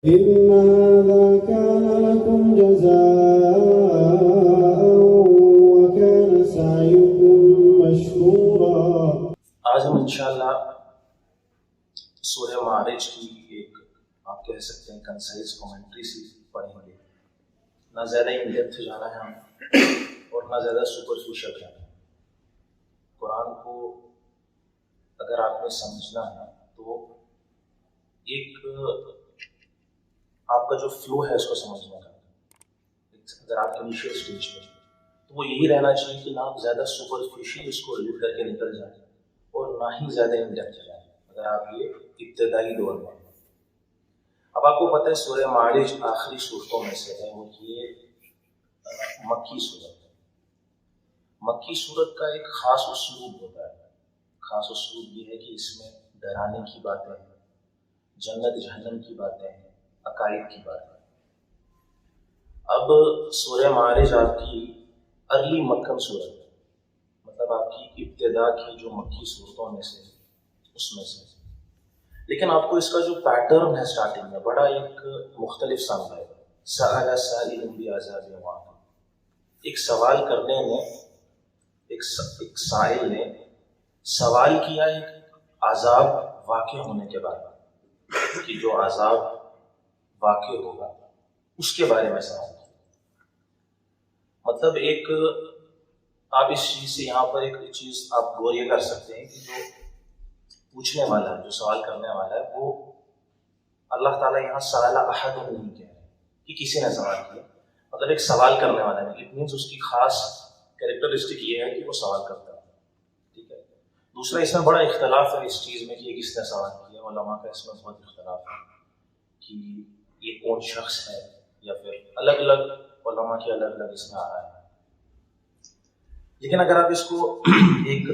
إن هذا كان لكم جزاء وكان سعيكم مشكورا۔ آج ہم انشاءاللہ سورہ معارج کی ایک آپ کہہ سکتے ہیں کنسائز کومنٹری سی پڑھیں گے۔ نہ زیادہ ان ڈیپتھ جانا ہے ہم اور نہ زیادہ سپرفیشل جانا ہے۔ قرآن کو اگر آپ نے سمجھنا ہے تو ایک آپ کا جو فلو ہے اس کو سمجھنا ہے۔ اگر آپ انیشیل اسٹیج میں تو وہ یہی رہنا چاہیے کہ نہ آپ زیادہ سپرفیشل اس کو ریڈ کر کے نکل جائیں اور نہ ہی زیادہ ان ڈیپتھ جائیں اگر آپ یہ ابتدائی دور میں۔ اب آپ کو پتہ ہے سورہ معارج آخری صورتوں میں سے ہے، وہ یہ مکی صورت ہے۔ مکی صورت کا ایک خاص اسلوب ہوتا ہے۔ خاص اسلوب یہ ہے کہ اس میں ڈرانے کی باتیں ہیں، جنت جہنم کی باتیں ہیں، عقائد کی باتیں ہیں۔ اب سورہ معارج آپ کی ارلی مکن صورت ہے، مطلب آپ کی ابتدا کی جو مکی صورتوں میں سے اس میں سے، لیکن آپ کو اس کا جو پیٹرن ہے سٹارٹنگ میں بڑا ایک مختلف سا ہے۔ سأل سائل بعذاب واقع، ایک سوال کرنے میں ایک سائل نے سوال کیا ایک عذاب واقع ہونے کے بارے میں، کہ جو عذاب واقع ہوگا اس کے بارے میں سوال کیا۔ مطلب ایک آپ اس چیز سے یہاں پر ایک چیز آپ غور یہ کر سکتے ہیں کہ جو پوچھنے والا ہے، جو سوال کرنے والا ہے، وہ اللہ تعالیٰ یہاں سأل احد نہیں کہہ رہے کہ کسی نے سوال کیا، مطلب ایک سوال کرنے والا ہے۔ اٹ مینس اس کی خاص کیریکٹرسٹک یہ ہے کہ وہ سوال کرتا ہے، ٹھیک ہے۔ دوسرا اس میں بڑا اختلاف ہے اس چیز میں کہ یہ کس نے سوال کیا، علماء کا اس میں بہت اختلاف ہے کہ یہ کون شخص ہے، یا پھر الگ الگ علماء کی الگ الگ اس میں آ رہا ہے۔ لیکن اگر آپ اس کو ایک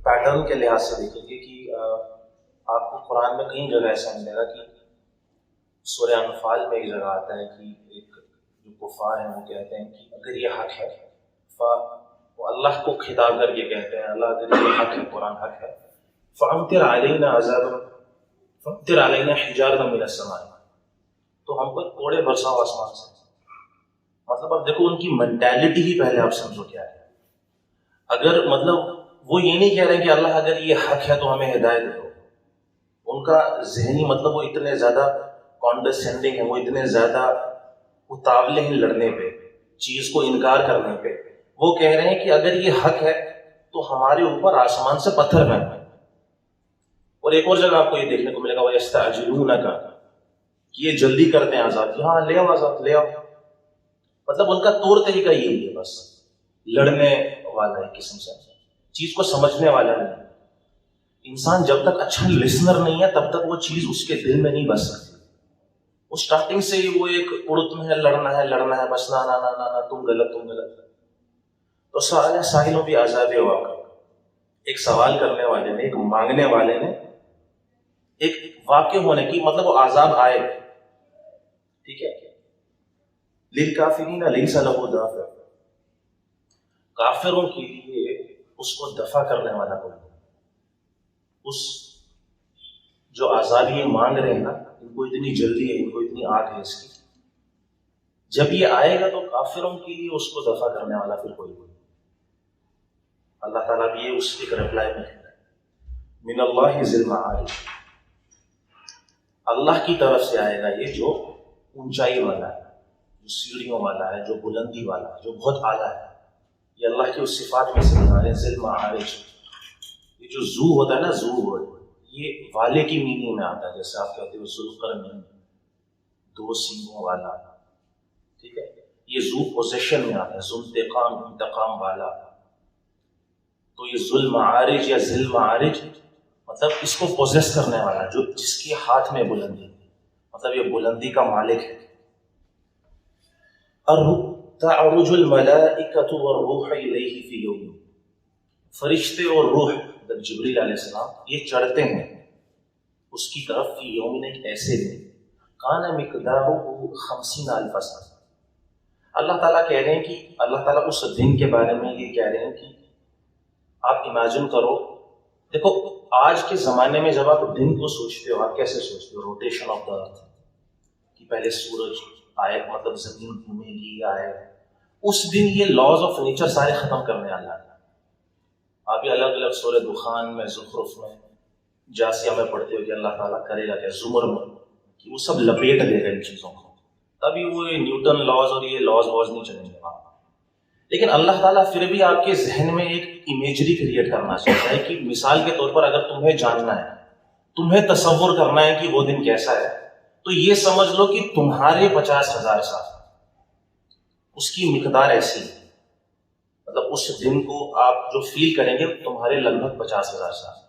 پیٹرن کے لحاظ سے دیکھیں گے کہ آپ کو قرآن میں کئی جگہ ایسا ملے گا کہ سورہ انفال میں ایک جگہ آتا ہے کہ ایک جو کفار ہیں وہ کہتے ہیں کہ اگر یہ حق ہے، وہ اللہ کو خطاب کر کے کہتے ہیں اللہ اگر یہ حق ہے، قرآن حق ہے، فَأَمْطِرْ عَلَيْنَا عَذَابًا فَأَمْطِرْ عَلَيْنَا حِجَارَةً مِنَ السَّمَاءِ، تو ہم پر کوڑے برساؤ آسمان سے۔ مطلب اب دیکھو ان کی مینٹیلٹی ہی پہلے آپ سمجھو کیا ہے۔ اگر مطلب وہ یہ نہیں کہہ رہے کہ اللہ اگر یہ حق ہے تو ہمیں ہدایت دو، ان کا ذہنی مطلب وہ اتنے زیادہ کانڈرسینڈنگ ہے، وہ اتنے زیادہ اتاولے ہیں لڑنے پہ، چیز کو انکار کرنے پہ۔ وہ کہہ رہے ہیں کہ اگر یہ حق ہے تو ہمارے اوپر آسمان سے پتھر پھینکو۔ اور ایک اور جگہ آپ کو یہ دیکھنے کو ملے گا وَيَسْتَعْجِلُونَكَ، کہ یہ جلدی کرتے ہیں عذاب کی، ہاں لے آؤ عذاب لے آؤ۔ مطلب ان کا طور طریقہ یہی ہے، بس لڑنے والا ایک قسم سے، چیز کو سمجھنے والا نہیں۔ انسان جب تک اچھا لسنر نہیں ہے تب تک وہ چیز اس کے دل میں نہیں بس سکتی۔ وہ سٹارٹنگ سے ہی وہ ایک اڑتم ہے، لڑنا ہے لڑنا ہے، بس نہ نہ نہ نہ تم غلط تم غلط۔ تو سوال ہے سائلوں بھی عذاب واقع، ایک سوال کرنے والے نے، ایک مانگنے والے نے ایک واقع ہونے کی، مطلب وہ عذاب آئے، ٹھیک ہے۔ للکافرین لیس لہ دافع، کافروں کے لیے اس کو دفع کرنے والا کوئی نہیں۔ اس جو عذاب یہ مانگ رہے ہیں نا، ان کو اتنی جلدی ہے، ان کو اتنی آگ ہے اس کی، جب یہ آئے گا تو کافروں کے لیے اس کو دفع کرنے والا پھر کوئی نہیں۔ اللہ تعالیٰ بھی یہ اس ایک رپلائی میں ہے، من اللہ ذی المعارج، اللہ کی طرف سے آئے گا یہ جو اونچائی والا ہے، جو سیڑھیوں والا ہے، جو بلندی والا ہے، جو بہت اعلیٰ ہے۔ یہ اللہ کی اس صفات میں سے بنا رہے ذی المعارج۔ یہ جو زو ہوتا ہے نا، زو ورڈ، یہ والے کی میننگ میں آتا ہے، جیسے آپ کہتے ہو ذوالقرنین، دو سینگوں والا، ٹھیک ہے۔ یہ زو پوزیشن میں آتا ہے، ذو انتقام، انتقام والا۔ تو یہ ذو المعارج یا ذی المعارج مطلب اس کو پوزیس کرنے والا، جو جس کے ہاتھ میں بلندی، مطلب یہ بلندی کا مالک ہے۔ تعرج الملائکۃ والروح الیہ فی یوم، فرشتے اور روح جبریل علیہ السلام یہ چڑھتے ہیں اس کی طرف فی یوم، ایک ایسے دن، کان مقدارہ 50,000 سنہ۔ اللہ تعالیٰ کہہ رہے ہیں کہ اللہ تعالیٰ اس دن کے بارے میں یہ کہہ رہے ہیں کہ آپ امیجن کرو، دیکھو آج کے زمانے میں جب آپ دن کو سوچتے ہو، آپ کیسے سوچتے ہو؟ روٹیشن آف دا ارتھ، کہ پہلے سورج آئے, مطلب زمین گھومے گی آئے, اس دن یہ لاز آف نیچر سارے ختم کرنے والا ہے. آپ یہ الگ الگ سورہ دخان میں, زخرف میں, جاسیہ میں پڑھتے ہو کہ اللہ تعالیٰ کرے گا کیا, زمر میں, کہ وہ سب لپیٹ دے گا ان چیزوں کو. تبھی وہ نیوٹن لاز اور یہ لاز واز نہیں چلیں گے وہاں. لیکن اللہ تعالیٰ پھر بھی آپ کے ذہن میں ایک امیجری کریٹ کرنا چاہتا ہے کہ مثال کے طور پر اگر تمہیں جاننا ہے, تمہیں تصور کرنا ہے کہ وہ دن کیسا ہے, تو یہ سمجھ لو کہ تمہارے 50,000 سال اس کی مقدار ایسی ہے. مطلب اس دن کو آپ جو فیل کریں گے تمہارے لگ بھگ 50,000 سال.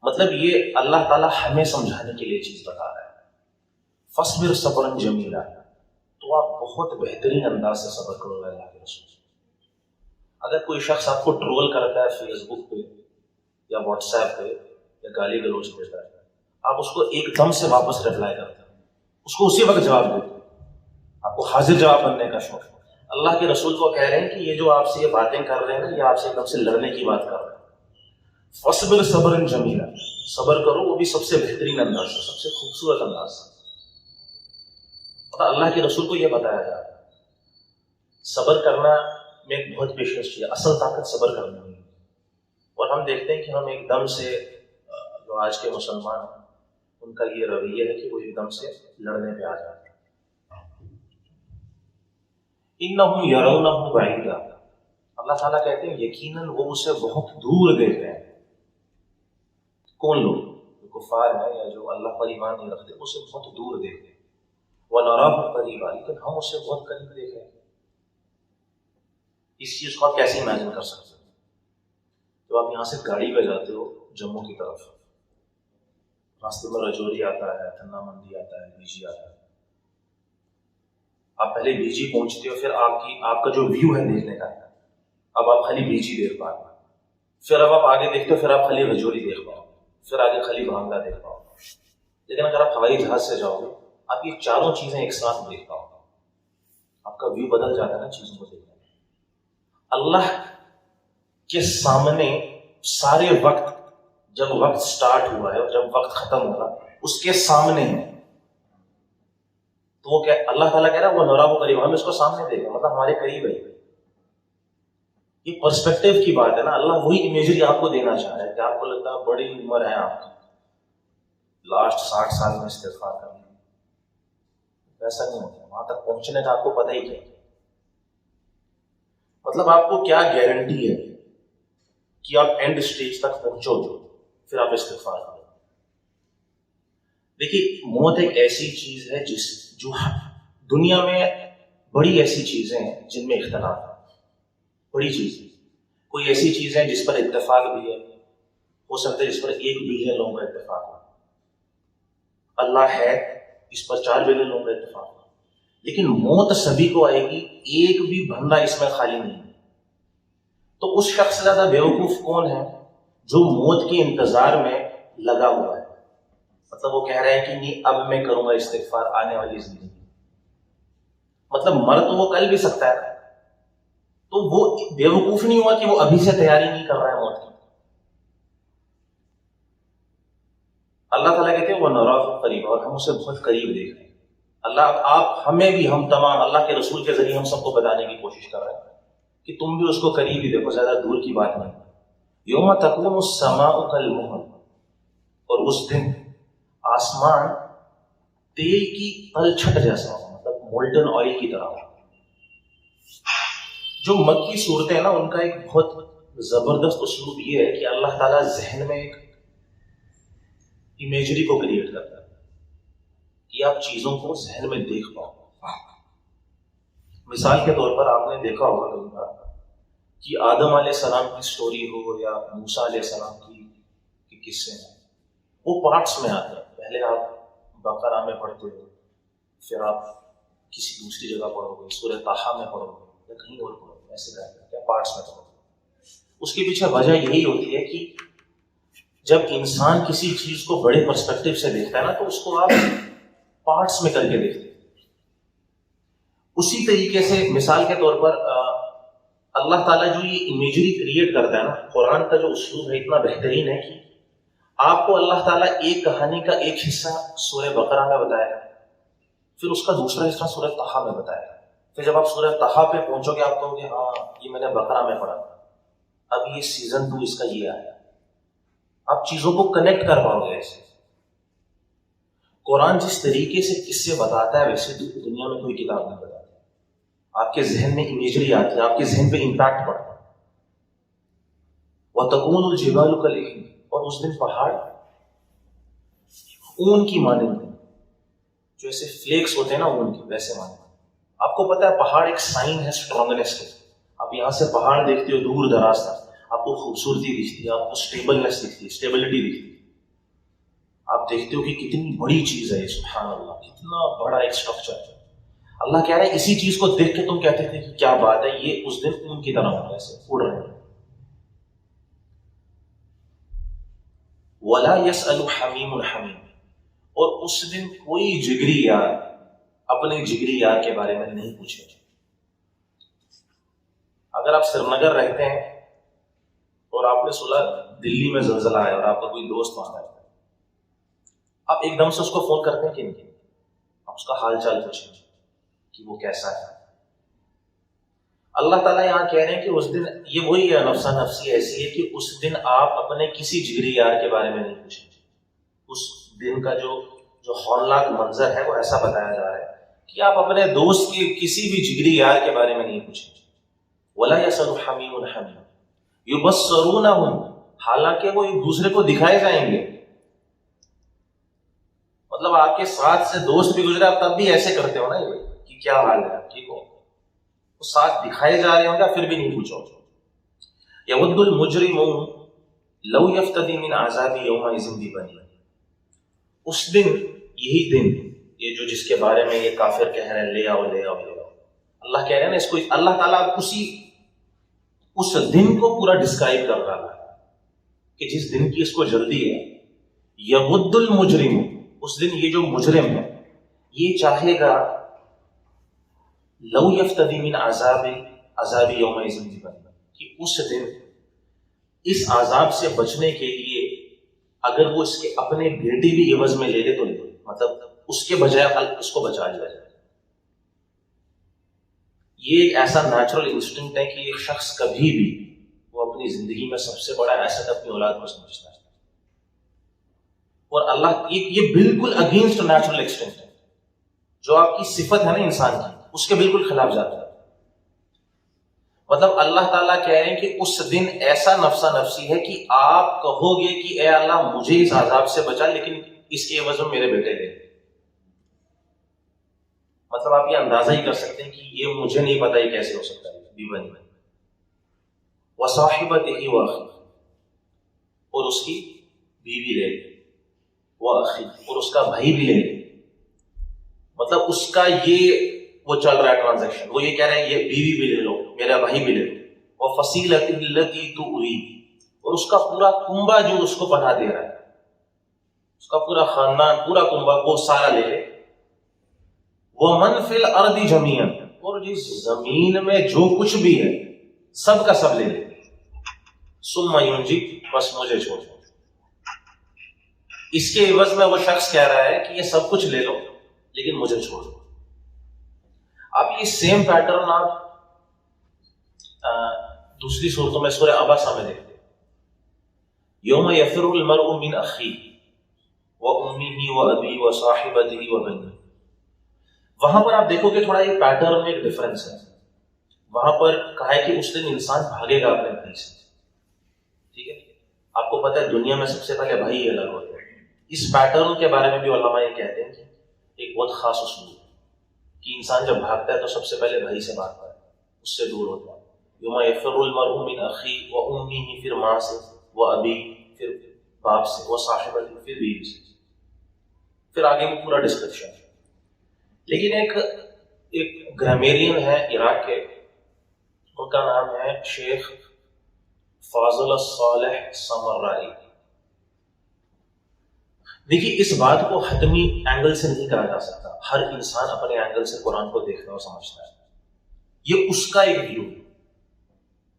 مطلب یہ اللہ تعالیٰ ہمیں سمجھانے کے لیے چیز بتا رہا ہے. فَاصْبِرْ صَبْرًا جَمِيلًا, تو آپ بہت بہترین انداز سے صبر کرو گے اللہ کے رسول. اگر کوئی شخص آپ کو ٹرول کرتا ہے فیس بک پہ یا واٹس ایپ پہ یا گالی گلوچ دیتا ہے, آپ اس کو ایک دم سے واپس ریپلائی کرتے ہیں, اس کو اسی وقت جواب دیتے ہیں. آپ کو حاضر جواب بننے کا شوق ہے. اللہ کے رسول کو کہہ رہے ہیں کہ یہ جو آپ سے یہ باتیں کر رہے ہیں نا, یہ آپ سے ایک دم سے لڑنے کی بات کر رہے ہیں. فَاصْبِرْ صَبْرًا جَمِيلًا, صبر کرو وہ بھی سب سے بہترین انداز سے, سب سے خوبصورت انداز سے. اللہ کے رسول کو یہ بتایا جا رہا ہے. صبر کرنا میں ایک بہت پیشکش ہے, اصل طاقت صبر کرنے میں. اور ہم دیکھتے ہیں کہ ہم ایک دم سے, جو آج کے مسلمان ہیں ان کا یہ رویہ ہے کہ وہ ایک دم سے لڑنے پہ آ جاتے ہیں. اِنَّهُمْ يَرَوْنَهُ بَعِيدًا, اللہ تعالیٰ کہتے ہیں یقیناً وہ اسے بہت دور دیکھ رہے ہیں. کون لوگ؟ جو کفار ہیں یا جو اللہ پر ایمان نہیں رکھتے, اسے بہت دور دیکھ رہے ہیں. وَنَرَاهُ قَرِيبًا, لیکن ہم اسے بہت قریب دیکھ رہے ہیں. اس چیز کو آپ کیسے امیجن کر سکتے ہیں؟ جب آپ یہاں سے گاڑی پہ جاتے ہو جموں کی طرف, راستے میں رجوری آتا ہے, تھنا منڈی آتا ہے, بیجی آتا ہے. آپ پہلے بیجی پہنچتے ہو, پھر آپ کا جو ویو ہے دیکھنے کا, اب آپ خالی بیجی دیکھ پاؤ. پھر اب آپ آگے دیکھتے ہو, پھر آپ خالی رجوری دیکھ پاؤ, پھر آگے خالی بھانگا دیکھ پاؤ. لیکن اگر آپ ہوائی جہاز سے جاؤ گے, آپ یہ چاروں چیزیں ایک ساتھ دیکھ پاؤ. آپ کا ویو بدل جاتا ہے نا چیزوں کو دیکھنے. اللہ کے سامنے سارے وقت, جب وقت سٹارٹ ہوا ہے اور جب وقت ختم ہوگا, اس کے سامنے ہے. تو وہ کیا اللہ تعالیٰ کہہ رہا ہے وہ نراہ قریب, ہم اس کو سامنے دیکھیں, مطلب ہمارے قریب ہے. یہ پرسپیکٹیو کی بات ہے نا. اللہ وہی امیجری آپ کو دینا چاہ رہا ہے کہ آپ کو لگتا ہے بڑی عمر ہے آپ کی, لاسٹ 60 سال میں استغفار کرنا. ویسا نہیں ہوتا. وہاں تک پہنچنے کا آپ کو پتہ ہی کیا, مطلب آپ کو کیا گارنٹی ہے کہ آپ اینڈ سٹیج تک پہنچو گے پھر آپ استغفار کرو. دیکھیے موت ایک ایسی چیز ہے جو دنیا میں بڑی ایسی چیزیں ہیں جن میں اختلاف ہے. بڑی چیز ہے, کوئی ایسی چیز ہے جس پر اتفاق بھی ہے, ہو سکتا ہے جس پر 1 بلین لوگوں کا اتفاق ہو. اللہ ہے, اس پر 4 بلین لوگوں کا اتفاق ہو. لیکن موت سبھی کو آئے گی, ایک بھی بندہ اس میں خالی نہیں. تو اس شخص سے زیادہ بیوقوف کون ہے جو موت کے انتظار میں لگا ہوا ہے. مطلب وہ کہہ رہے ہیں کہ نہیں اب میں کروں گا استغفار آنے والی زندگی. مطلب مر تو وہ کل بھی سکتا ہے, تو وہ بیوقوف نہیں ہوا کہ وہ ابھی سے تیاری نہیں کر رہا ہے موت کی. اللہ تعالیٰ کہتے ہیں وہ نراہ قریب, اور ہم اسے بہت قریب دیکھ رہے ہیں. اللہ آپ ہمیں بھی, ہم تمام اللہ کے رسول کے ذریعے ہم سب کو بتانے کی کوشش کر رہے ہیں کہ تم بھی اس کو قریب ہی دیکھو, زیادہ دور کی بات نہیں. یوم تکون السماء کالمہل, اور اس دن آسمان تیل کی تلچھٹ جیسا ہو, مطلب مولٹن آئل کی طرح ہو. جو مکی صورتیں ہیں نا, ان کا ایک بہت زبردست اسلوب یہ ہے کہ اللہ تعالیٰ ذہن میں ایک امیجری کو کریٹ کرتا ہے کہ آپ چیزوں کو ذہن میں دیکھ پاؤ. مثال کے طور پر آپ نے دیکھا ہوگا کئی بار کہ آدم علیہ السلام کی سٹوری ہو یا موسیٰ علیہ السلام کی قصے ہیں, وہ پارٹس میں آتے ہیں. پہلے آپ بقرہ میں پڑھتے ہو, پھر آپ کسی دوسری جگہ پڑھو گے, سورہ طٰہٰ میں پڑھو گے یا کہیں اور پڑھو گے, ایسے کیا پارٹس میں پڑھو گے. اس کے پیچھے وجہ یہی ہوتی ہے کہ جب انسان کسی چیز کو بڑے پرسپیکٹیو سے دیکھتا ہے نا, تو اس کو آپ پارٹس میں کر کے دیکھتے ہیں. اسی طریقے سے مثال کے طور پر اللہ تعالیٰ جو یہ امیجری کریٹ کرتا ہے نا, قرآن کا جو اسلوب ہے اتنا بہترین ہے کہ آپ کو اللہ تعالیٰ ایک کہانی کا ایک حصہ سورہ بقرہ میں بتائے گا, پھر اس کا دوسرا حصہ سورہ طٰہٰ میں بتایا. پھر جب آپ سورہ طٰہٰ پہ پہنچو گے آپ کہو گے ہاں یہ میں نے بقرہ میں پڑھا تھا, اب یہ سیزن 2 اس کا یہ آیا. آپ چیزوں کو کنیکٹ کر پاؤ گے ایسے. قرآن جس طریقے سے قصے بتاتا ہے ویسے دنیا میں کوئی کتاب نہیں بتاتی. آپ کے ذہن میں امیجری آتی ہے, آپ کے ذہن پہ امپیکٹ پڑتا ہے. وَتَكُونُ الْجِبَالُ كَالْعِهْنِ, اور اس دن پہاڑ اون کی مانند ہیں, جو ایسے فلیکس ہوتے ہیں نا اون کے, ویسے مانند. آپ کو پتا ہے پہاڑ ایک سائن ہے اسٹرانگنیس کے. آپ یہاں سے پہاڑ دیکھتے ہو دور دراز تک, آپ کو خوبصورتی دکھتی ہے, آپ کو اسٹیبلنس دکھتی ہے, اسٹیبلٹی دکھتی ہے. آپ دیکھتے ہو کہ کتنی بڑی چیز ہے یہ, سبحان اللہ, کتنا بڑا ایک اسٹرکچر ہے. اللہ کہہ رہا ہے اسی چیز کو دیکھ کے تم کہتے تھے کہ کیا بات ہے, یہ اس دن اون کی طرح ہوگا, ایسے اڑ رہے ہیں. وَلَا يَسْأَلُ حَمِيمٌ حَمِيمٌ, اور اس دن کوئی جگری یار اپنے جگری یار کے بارے میں نہیں پوچھے. اگر آپ سری نگر رہتے ہیں اور آپ نے سنا دلی میں زلزلہ آیا اور آپ کا کوئی دوست وہاں ہے, آپ ایک دم سے اس کو فون کرتے ہیں کہ نہیں, آپ اس کا حال چال پوچھیں کہ وہ کیسا ہے. اللہ تعالیٰ یہاں کہہ رہے ہیں کہ اس دن یہ وہی ہے, نفسا نفسی ایسی ہے کہ اس دن آپ اپنے کسی جگری یار کے بارے میں نہیں پوچھیں. اس دن کا جو ہولناک منظر ہے وہ ایسا بتایا جا رہا ہے کہ آپ اپنے دوست کے کسی بھی جگری یار کے بارے میں نہیں پوچھیں. وَلَا يَسْأَلُ حَمِيمٌ حَمِيمٌ يُبَصَّرُونَهُمْ, حالانکہ وہ ایک دوسرے کو دکھائے جائیں گے. مطلب آپ کے ساتھ سے دوست بھی گزرے, آپ تب بھی ایسے کرتے ہو نا یہ کہ کیا حال ہے, ٹھیک ہو, وہ ساتھ دکھائے جا رہے ہوں گے, پھر بھی نہیں پوچھو. يَوَدُّ الْمُجْرِمُ لَوْ يَفْتَدِي مِنْ عَذَابِ يَوْمَئِذٍ بِبَنِيهِ, اس دن, یہی دن, یہ جو جس کے بارے میں یہ کافر کہہ رہے ہیں لے آؤ لے آؤ لے آؤ, اللہ کہہ رہے ہیں نا اس کو, اللہ تعالیٰ اس دن کو پورا ڈسکرائب کر رہا ہے کہ جس دن کی اس کو جلدی ہے. یغد المجرم, اس دن یہ جو مجرم ہے یہ چاہے گا لو یفتدی من عذاب یومئذ ببنیہ, کہ اس دن اس عذاب سے بچنے کے لیے اگر وہ اس کے اپنے بیٹی بھی عوض میں لے لے تو لے, مطلب اس کے بجائے اس کو بچا لیا جائے. یہ ایک ایسا نیچرل انسٹنکٹ ہے کہ ایک شخص کبھی بھی وہ اپنی زندگی میں سب سے بڑا ایسٹ اپنی اولاد کو سمجھتا ہے, اور اللہ یہ بالکل اگینسٹ نیچرل انسٹنکٹ ہے. جو آپ کی صفت ہے نا انسان کی, اس کے بالکل خلاف جاتا ہے. مطلب اللہ تعالیٰ کہہ رہے ہیں کہ اس دن ایسا نفسا نفسی ہے کہ آپ کہو گے کہ اے اللہ مجھے اس عذاب سے بچا, لیکن اس کے عوض میں میرے بیٹے دے. مطلب آپ یہ اندازہ ہی کر سکتے ہیں کہ یہ مجھے نہیں پتا یہ کیسے ہو سکتا ہے. وصاحبتہ واخیہ, اور اس کی بیوی لے لے, واخیہ, اور اس کا بھائی بھی لے لے. مطلب اس کا یہ وہ چل رہا ہے ٹرانزیکشن, وہ یہ کہہ رہے ہیں یہ بیوی بھی لے لو, میرا بھائی بھی لے لو. وفصیلتہ التی تؤویہ, اور اس کا پورا کنبا جو اس کو پناہ دے رہا ہے, اس کا پورا خاندان, پورا کنبا, وہ سارا لے لے. وَمَنْ فِي الْأَرْضِ جَمِيعًا, اور جس زمین میں جو کچھ بھی ہے سب کا سب لے لے. ثُمَّ يُنْجِكَ, بس مجھے چھوڑ. اس کے عوض میں وہ شخص کہہ رہا ہے کہ یہ سب کچھ لے لو لیکن مجھے چھوڑ دو. آپ یہ سیم پیٹرن آپ دوسری صورتوں میں سورہ عبسہ میں دیکھتے ہیں. یوم یفر المرء من اخیہ وامہ وابیہ وصاحبتہ وبنیہ. وہاں پر آپ دیکھو کہ تھوڑا یہ پیٹرن میں ایک ڈفرنس ہے. وہاں پر کہا ہے کہ اس دن انسان بھاگے گا اپنے بھائی سے. ٹھیک ہے, آپ کو پتہ ہے دنیا میں سب سے پہلے بھائی الگ ہوتے ہیں. اس پیٹرن کے بارے میں بھی علماء یہ کہتے ہیں کہ ایک بہت خاص اصول ہے کہ انسان جب بھاگتا ہے تو سب سے پہلے بھائی سے بھاگتا ہے, اس سے دور ہوتا ہے. یوم یفر المرء من اخیہ وامہ, پھر ماں سے, وابیہ, پھر باپ سے, وصاحبتہ, پھر بیوی سے, پھر آگے وہ پورا ڈسکرپشن ہے. لیکن ایک گرامیرین ہے عراق کے, ان کا نام ہے شیخ فاضل الصالح سمرائی. دیکھیے اس بات کو حتمی اینگل سے نہیں کہا جا سکتا. ہر انسان اپنے اینگل سے قرآن کو دیکھتا اور سمجھتا ہے. یہ اس کا ایک ویو,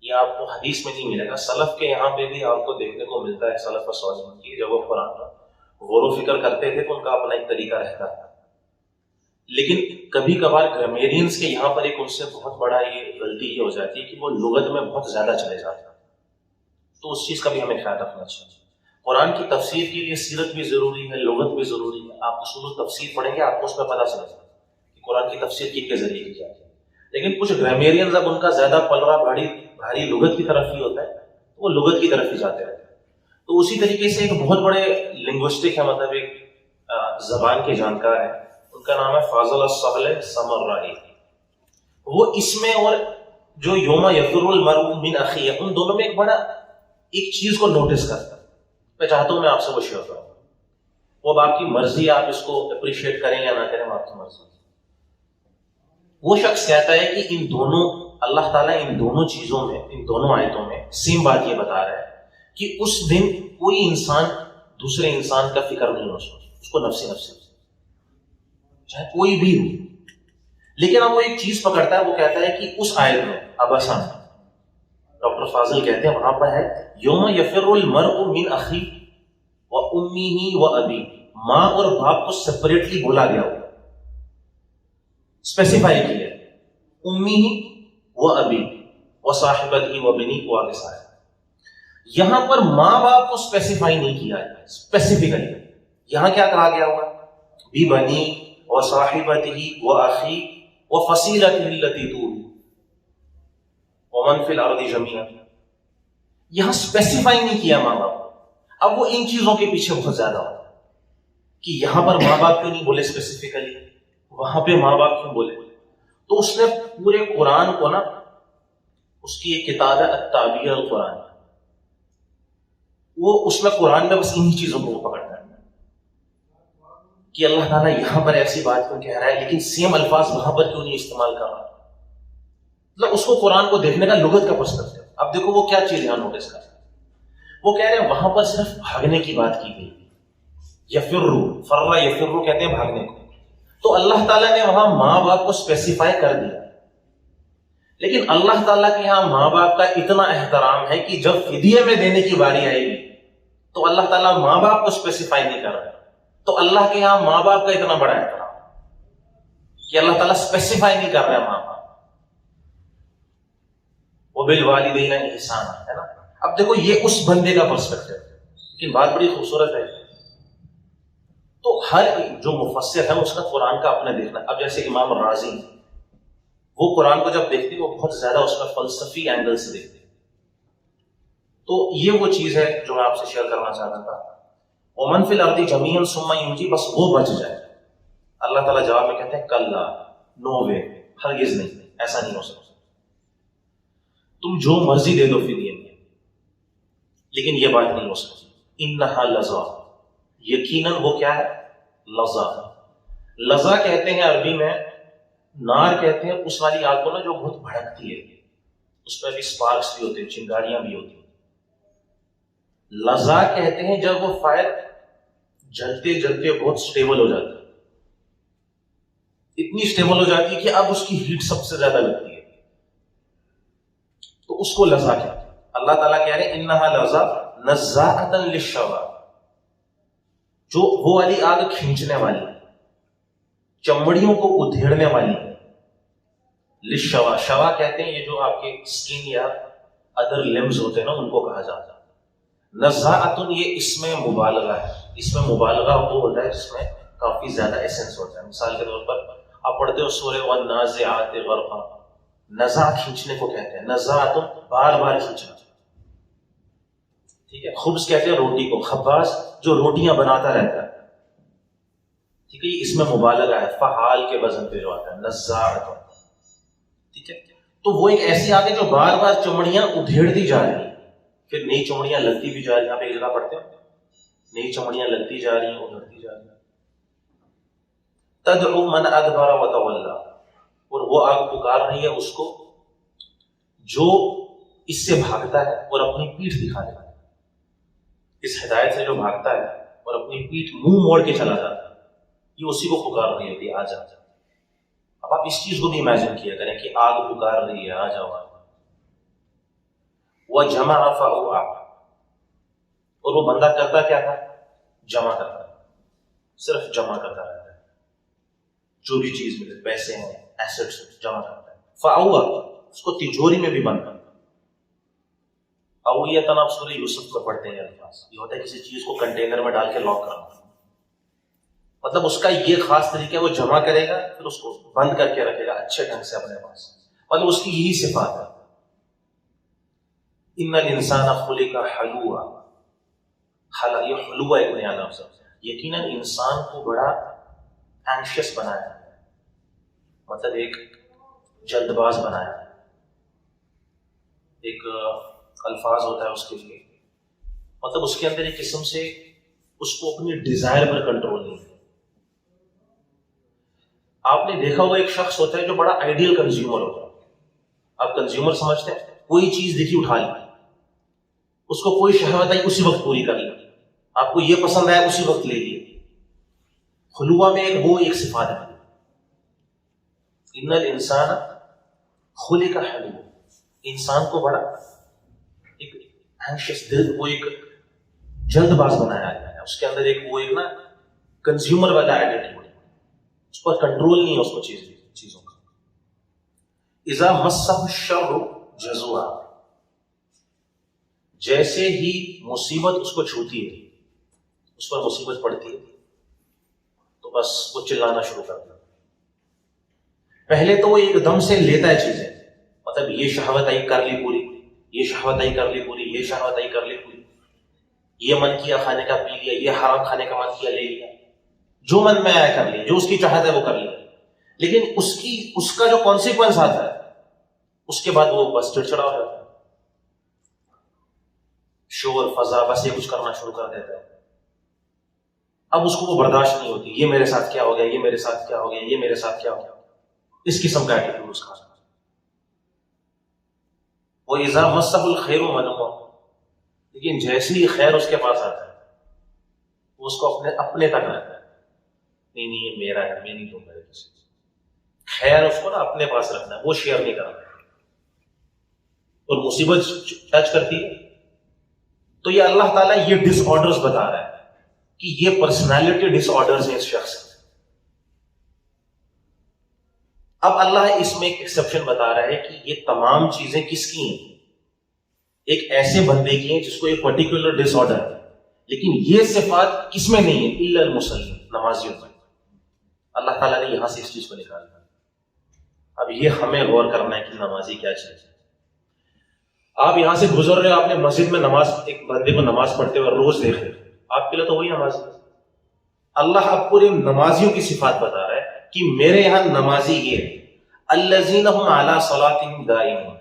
یہ آپ کو حدیث میں نہیں ملے گا. سلف کے یہاں پہ بھی آپ کو دیکھنے کو ملتا ہے. سلف صالحین کی جب وہ قرآن کا غور و فکر کرتے تھے تو ان کا اپنا ایک طریقہ رہتا ہے. لیکن کبھی کبھار گرامیرینس کے یہاں پر ایک ان سے بہت بڑا یہ غلطی یہ ہو جاتی ہے کہ وہ لغت میں بہت زیادہ چلے جاتے ہیں، تو اس چیز کا بھی ہمیں خیال رکھنا چاہیے. قرآن کی تفسیر کے لیے سیرت بھی ضروری ہے، لغت بھی ضروری ہے. آپ اصول التفسیر پڑھیں گے آپ کو اس میں پتہ چلے گا کہ قرآن کی تفسیر کے ذریعے کی جاتی ہے. لیکن کچھ گرامیرینز اب ان کا زیادہ پلڑا بھاری لغت کی طرف ہی ہوتا ہے، تو وہ لغت کی طرف ہی جاتے رہتے ہیں. تو اسی طریقے سے ایک بہت بڑے لنگوسٹک ہے، مطلب ایک زبان کے جانکار ہیں، ان کا نام ہے فاضل الصالح سمرائی. وہ اس میں اور جو یوم یفر المرء من اخیہ، ان دونوں میں ایک بڑا ایک چیز کو نوٹس کرتا ہے. میں چاہتا ہوں میں آپ سے وہ شیئر کروں. وہ اب آپ کی مرضی، آپ اس کو اپریشیٹ کریں یا نہ کریں، آپ کی مرضی. وہ شخص کہتا ہے کہ ان دونوں اللہ تعالیٰ ان دونوں چیزوں میں، ان دونوں آیتوں میں سیم بات یہ بتا رہا ہے کہ اس دن کوئی انسان دوسرے انسان کا فکر نہیں ہو سکتا، اس کو نفسی چاہے کوئی بھی ہو. لیکن اب وہ ایک چیز پکڑتا ہے، وہ کہتا ہے کہ اس آیت میں ابسا، ڈاکٹر فاضل کہتے ہیں وہاں پر ہے یوم یفر المرء من اخی و امیہ و ابی، ماں اور باپ کو سپریٹلی بولا گیا ہو، اسپیسیفائی کیا امیہ و ابی و صاحبتہ و بنی و آگے سارے. یہاں پر ماں باپ کو اسپیسیفائی نہیں کیا ہے اسپیسیفکلی. یہاں کیا کہا گیا ہوا بی بنی و صاحبتہ و اخی و فصیلتہ التی تؤوی ومن فی الارض جميعا. یہاں اسپیسیفائی نہیں کیا ماں باپ. اب وہ ان چیزوں کے پیچھے بہت زیادہ ہوتا ہے کہ یہاں پر ماں باپ کیوں نہیں بولے اسپیسیفکلی، وہاں پہ ماں باپ کیوں بولے. تو اس نے پورے قرآن کو نا، اس کی ایک کتاب ہے التعبیر القرآن، وہ اس میں قرآن میں بس انہی چیزوں کو پکڑتا ہے کہ اللہ تعالیٰ یہاں پر ایسی بات کیوں کہہ رہا ہے لیکن سیم الفاظ وہاں پر کیوں نہیں استعمال کر رہا. مطلب اس کو قرآن کو دیکھنے کا لغت کا پرسپیکٹو. اب دیکھو وہ کیا چیز یہاں نوٹس کر رہے ہیں، وہ کہہ رہے ہیں وہاں پر صرف بھاگنے کی بات کی گئی، یفرو، فرّ یفرو کہتے ہیں بھاگنے کو. تو اللہ تعالیٰ نے وہاں ماں باپ کو اسپیسیفائی کر دیا. لیکن اللہ تعالیٰ کے یہاں ماں باپ کا اتنا احترام ہے کہ جب فدیے میں دینے کی باری آئے گی تو اللہ تعالیٰ ماں باپ کو اسپیسیفائی نہیں کر رہا. تو اللہ کے یہاں ماں باپ کا اتنا بڑا احترام کہ اللہ تعالیٰ اسپیسیفائی نہیں کر رہا ماں باپ. وبالوالدین احسانا ہے نا. اب دیکھو یہ اس بندے کا پرسپیکٹو ہے، لیکن بات بڑی خوبصورت ہے. تو ہر جو مفسر ہے اس کا قرآن کا اپنا دیکھنا. اب جیسے امام راضی، وہ قرآن کو جب دیکھتے وہ بہت زیادہ اس میں فلسفی اینگل سے دیکھتے. تو یہ وہ چیز ہے جو میں آپ سے شیئر کرنا چاہتا تھا. ومن فی الارض جمیعا ثم ینجی، بس وہ بچ جائے. اللہ تعالیٰ جواب میں کہتے ہیں کلا، نو وے، ہرگز نہیں، ایسا نہیں ہو سکتا. تم جو مرضی دے دو فدیے میں، لیکن یہ بات نہیں ہو سکتی. انہا لظا، یقیناً وہ کیا ہے، لظا. لظا کہتے ہیں عربی میں، نار کہتے ہیں اس والی آگ کو نا جو بہت بھڑکتی ہے، اس میں بھی سپارکس بھی ہوتے ہیں، چنگاریاں بھی ہوتی ہیں. لظا کہتے ہیں جب وہ فائر جلتے جلتے بہت سٹیبل ہو جاتی ہے، اتنی سٹیبل ہو جاتی ہے کہ اب اس کی ہیٹ سب سے زیادہ لگتی ہے، تو اس کو لظا کہتے ہیں. اللہ تعالیٰ کہہ رہے ہیں انہا لظا نزاعۃ للشوا، جو وہ والی آگ کھینچنے والی، چمڑیوں کو ادھیڑنے والی. للشوا، شوا کہتے ہیں یہ جو آپ کے سکن یا ادر لمز ہوتے ہیں نا ان کو کہا جاتا ہے. نزاعۃ یہ اس میں مبالغہ ہے. اس میں مبالغہ وہ ہوتا ہے جس میں کافی زیادہ ایسنس ہوتا ہے. مثال کے طور پر آپ پڑھتے ہو سورہ والنازعات غرقا، نزاع کھینچنے کو کہتے ہیں. نزاعۃ بار بار کھینچنا، ٹھیک ہے. خبز کہتے ہیں روٹی کو، خباز جو روٹیاں بناتا رہتا ہے، ٹھیک ہے. یہ اس میں مبالغہ ہے، فعال کے وزن پہ جو آتا ہے نزاعۃ، ٹھیک ہے. تو وہ ایک ایسی آگ ہے جو بار بار چمڑیاں ادھیڑتی جا رہی ہیں، پھر نئی چمڑیاں لگتی بھی جا رہی ہیں. آپ ایک جگہ پڑھتے ہیں نئی چمڑیاں لگتی جا رہی ہیں، ادھڑتی جا رہی ہیں. تدعو من ادبر وتولی، اور وہ آگ پکار رہی ہے اس کو جو اس سے بھاگتا ہے اور اپنی پیٹھ دکھا دیتا ہے. اس ہدایت سے جو بھاگتا ہے اور اپنی پیٹھ منہ موڑ کے چلا جاتا ہے، یہ اسی کو پکار رہی ہوتی ہے، آ جا. اب آپ اس چیز کو بھی امیجن کیا کریں کہ آگ پکار رہی ہے، آ جاؤ. وجمع فاوعى، اور وہ بندہ کرتا کیا تھا، جمع کرتا، صرف جمع کرتا رہتا ہے. جو بھی چیز ملے، پیسے ہیں، ایسٹس جمع کرتا ہے. فاوہ، اس کو تجوری میں بھی بند کرتا ہے. اویتن آپ سورہ یوسف میں پڑھتے ہیں الفاظ، یہ ہوتا ہے کسی چیز کو کنٹینر میں ڈال کے لاک کرنا. مطلب اس کا یہ خاص طریقہ ہے، وہ جمع کرے گا پھر اس کو بند کر کے رکھے گا اچھے ڈھنگ سے اپنے پاس. مطلب اس کی یہی صفات ہے. ان الانسان خلق حلوا، یہ حلوا ایک نیا لفظ ہے. یقیناً انسان کو بڑا اینکشیس بنایا ہے، مطلب ایک جلد باز بنایا ہے. ایک الفاظ ہوتا ہے اس کے لیے، مطلب اس کے اندر ایک قسم سے اس کو اپنی ڈیزائر پر کنٹرول نہیں ہے. آپ نے دیکھا ہوگا ایک شخص ہوتا ہے جو بڑا آئیڈیل کنزیومر ہوتا ہے. آپ کنزیومر سمجھتے ہیں، کوئی چیز دیکھی اٹھا لی، اس کو کوئی شہوت آئی اسی وقت پوری کر لی، آپ کو یہ پسند آیا اسی وقت لے لیے. خلوہ میں ایک صفات ہے. ان الانسان خلق حلوا، انسان کو بڑا ایک اینشیس دل، وہ ایک جلد باز بنایا گیا ہے. اس کے اندر ایک نا کنزیومر والا ایٹیٹیوڈ، اس پر کنٹرول نہیں ہے اس کو چیزوں کا. اذا مسہ الشر جزوعا، جیسے ہی مصیبت اس کو چھوتی ہے، اس پر مصیبت پڑتی ہے تو بس وہ چلانا شروع کر دیتا. پہلے تو وہ ایک دم سے لیتا ہے چیزیں، مطلب یہ شہوت آئی کر لی پوری، یہ شہوت آئی کر لی پوری، یہ شہوت آئی کر لی پوری، یہ من کیا کھانے کا پی لیا، یہ حرام کھانے کا من کیا لے لیا، جو من میں آیا کر لیا، جو اس کی چاہت ہے وہ کر لیا. لیکن اس کا جو کانسیکوینس آتا ہے اس کے بعد وہ بس چڑچڑا ہو جاتا ہے، شور فضا بس یہ کچھ کرنا شروع کر دیتا ہے. اب اس کو وہ برداشت نہیں ہوتی، یہ میرے ساتھ کیا ہو گیا، یہ میرے ساتھ کیا ہو گیا، یہ میرے ساتھ کیا ہو گیا. اس قسم کا ایٹیٹیوڈ اس کا. وَإِذَا مَسَّهُ الْخَيْرُ مَنُوعًا، لیکن جیسے ہی خیر اس کے پاس آتا ہے وہ اس کو اپنے تک رکھتا ہے. نہیں یہ میرا ہے، میں نہیں دوں گا کسی کو. خیر اس کو نا اپنے پاس رکھنا ہے، وہ شیئر نہیں کرنا. اور مصیبت ٹچ کرتی ہے تو یہ اللہ تعالیٰ یہ ڈس آرڈرز بتا رہا ہے کہ یہ پرسنالٹی ڈس آرڈرز ہیں اس شخص کے. اب اللہ اس میں ایک ایکسیپشن بتا رہا ہے کہ یہ تمام چیزیں کس کی ہیں؟ ایک ایسے بندے کی ہیں جس کو ایک پرٹیکولر ڈس آرڈر ہے، لیکن یہ صفات کس میں نہیں ہے؟ الا المصلین، نمازیوں میں. اللہ تعالیٰ نے یہاں سے اس چیز کو نکالا. اب یہ ہمیں غور کرنا ہے کہ نمازی کیا چیز ہے. آپ یہاں سے گزر رہے ہو، آپ نے مسجد میں نماز، ایک بندے کو نماز پڑھتے ہوئے روز دیکھ رہے، آپ کے لیے تو وہی نمازی ہے. اللہ اب پورے نمازیوں کی صفات بتا رہا ہے کہ میرے یہاں نمازی یہ ہے، الذین هم علی صلاتهم دائمون،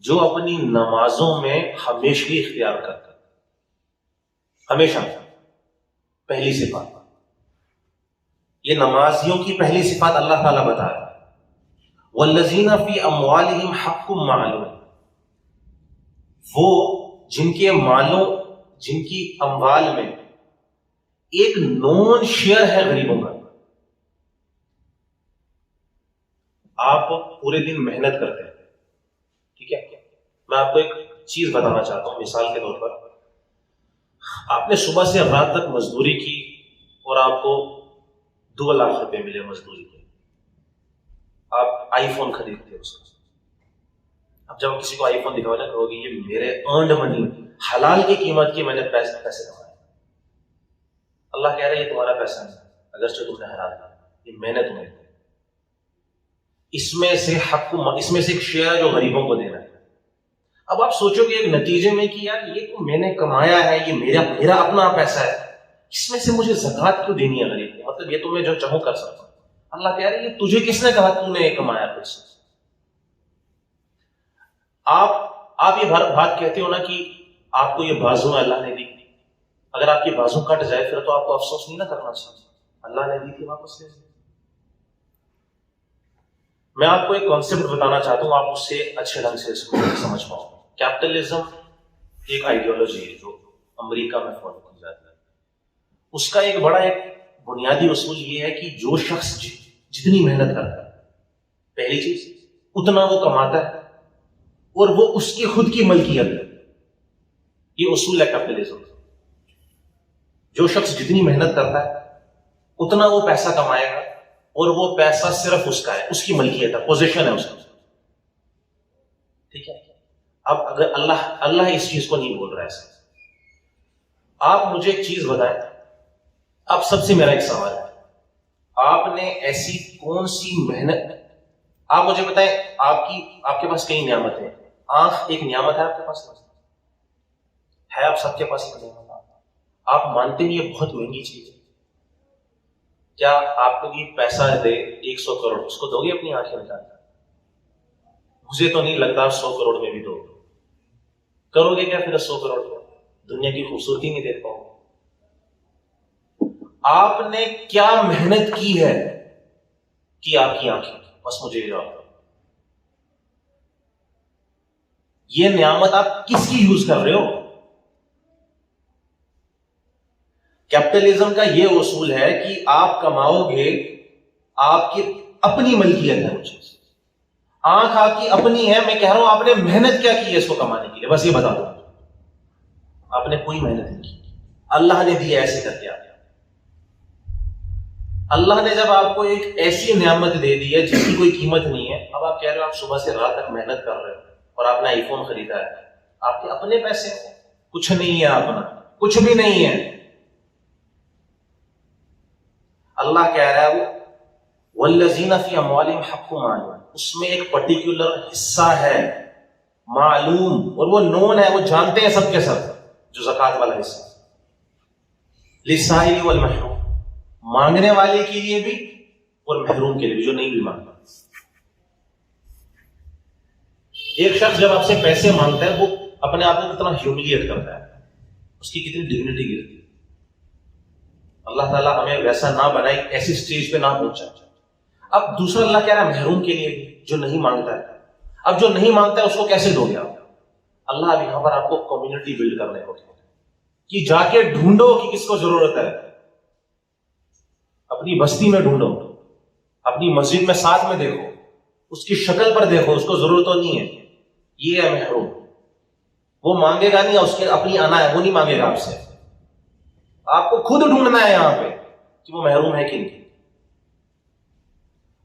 جو اپنی نمازوں میں ہمیشگی اختیار کرتا ہے. ہمیشہ پہلی صفات، یہ نمازیوں کی پہلی صفات اللہ تعالیٰ بتا رہا ہے. والذین فی اموالہم حق معلوم، وہ جن کے مالوں، جن کی اموال میں ایک نون شیئر ہے غریبوں کا. آپ پورے دن محنت کرتے ہیں، ٹھیک ہے، میں آپ کو ایک چیز بتانا چاہتا ہوں مثال کے طور پر. آپ نے صبح سے رات تک مزدوری کی اور آپ کو 2 لاکھ روپے ملے مزدوری کے. آپ آئی فون خریدتے اس کا. اب جب کسی کو آئی فون دکھانا کہو گے یہ میرے ارنڈ منی، حلال کی قیمت کی میں نے پیسے کمائے. اللہ کہہ رہا ہے یہ تمہارا پیسہ نہیں، اگرچہ تم نے حلال کیا، یہ میں نے تمہیں دیا. اس میں سے حق، اس میں سے ایک شیئر ہے جو غریبوں کو دینا ہے. اب آپ سوچو کہ ایک نتیجے میں کہ یار یہ تو میں نے کمایا ہے، یہ میرا اپنا پیسہ ہے، اس میں سے مجھے زکوٰۃ کیوں دینی ہے غریب کو؟ مطلب یہ تو میں جو چاہوں کر سکتا ہوں. اللہ کہہ رہے ہیں یہ تجھے کس نے کہا تو نے کمایا خود سے؟ آپ یہ بات کہتے ہو نا کہ آپ کو یہ بازو اللہ نے دی، اگر آپ کی بازو کٹ جائے پھر تو آپ کو افسوس نہیں نہ کرنا چاہیے، اللہ نے دی تھی واپس لے. میں آپ کو ایک کانسیپٹ بتانا چاہتا ہوں، آپ اس سے اچھے ڈھنگ سے اس کو سمجھ پاؤں. کیپٹلزم ایک آئیڈیالوجی ہے جو امریکہ میں فالو کی جاتی ہے. اس کا ایک بڑا ایک بنیادی اصول یہ ہے کہ جو شخص جتنی محنت کرتا ہے، پہلی چیز اتنا وہ کماتا ہے اور وہ اس کی خود کی ملکیت ہے. یہ اصول ہے کیپٹلزم. جو شخص جتنی محنت کرتا ہے اتنا وہ پیسہ کمائے گا اور وہ پیسہ صرف اس کا ہے، اس کی ملکیت ہے، پوزیشن ہے اس کی. ٹھیک ہے. اب اگر اللہ اس چیز کو نہیں بول رہا ہے ایسا. آپ مجھے ایک چیز بتائیں. اب سب سے میرا ایک سوال ہے، آپ نے ایسی کون سی محنت، آپ مجھے بتائیں، آپ کے پاس کئی نعمت ہیں. آنکھ ایک نعمت ہے آپ کے پاس ہے، آپ سب کے پاس ایک نعمت. آپ مانتے ہیں یہ بہت مہنگی چیز ہے. کیا آپ کو یہ پیسہ دے 100 کروڑ، اس کو دو گے اپنی آنکھیں نکال کر؟ مجھے تو نہیں لگتا 100 کروڑ میں بھی دو. کرو گے کیا پھر 100 کروڑ میں؟ دنیا کی خوبصورتی نہیں دیکھ پاؤ. آپ نے کیا محنت کی ہے کہ آپ کی آنکھیں؟ بس مجھے یہ جواب. یہ نعمت آپ کس کی یوز کر رہے ہو؟ کیپٹلزم کا یہ اصول ہے کہ آپ کماؤ گے، آپ کی اپنی ملکیت ہے وہ چیز. آنکھ آپ کی اپنی ہے. میں کہہ رہا ہوں آپ نے محنت کیا کی ہے اس کو کمانے کے لیے، بس یہ بتا دو. آپ نے کوئی محنت نہیں کی، اللہ نے دیا ایسے کر کے. اللہ نے جب آپ کو ایک ایسی نعمت دے دی ہے جس کی کوئی قیمت نہیں ہے، اب آپ کہہ رہے ہو آپ صبح سے رات تک محنت کر رہے ہو اور آپ نے آئی فون خریدا ہے، آپ کے اپنے پیسے ہیں، کچھ نہیں ہے اپنا، کچھ بھی نہیں ہے. اللہ کہہ رہا ہے والذین فی اموالہم حق معلوم، اس میں ایک پرٹیکولر حصہ ہے معلوم، اور وہ نون ہے، وہ جانتے ہیں سب کے سب، جو زکوٰۃ والا حصہ. للسائل والمحروم، مانگنے والے کے لیے بھی اور محروم کے لیے بھی، جو نہیں بھی مانگتا. ایک شخص جب آپ سے پیسے مانگتا ہے وہ اپنے آپ کو کتنا ہیوملیٹ کرتا ہے، اس کی کتنی ڈگنیٹی گرتی ہے. اللہ تعالیٰ ہمیں ویسا نہ بنائے، ایسی سٹیج پہ نہ پہنچا. اب دوسرا اللہ کہہ رہا ہے محروم کے لیے بھی، جو نہیں مانگتا ہے. اب جو نہیں مانگتا ہے اس کو کیسے دو گے آپ؟ اللہ اب یہاں پر آپ کو کمیونٹی بلڈ کرنے کو کہ جا کے ڈھونڈو کہ کس کو ضرورت ہے. اپنی بستی میں ڈھونڈو، اپنی مسجد میں ساتھ میں دیکھو، اس کی شکل پر دیکھو، اس کو ضرورت تو نہیں ہے. یہ ہے محروم. وہ مانگے گا نہیں، اس کے اپنی انا ہے، وہ نہیں مانگے گا آپ سے. آپ کو خود ڈھونڈنا ہے یہاں پہ کہ وہ محروم ہے کہ نہیں.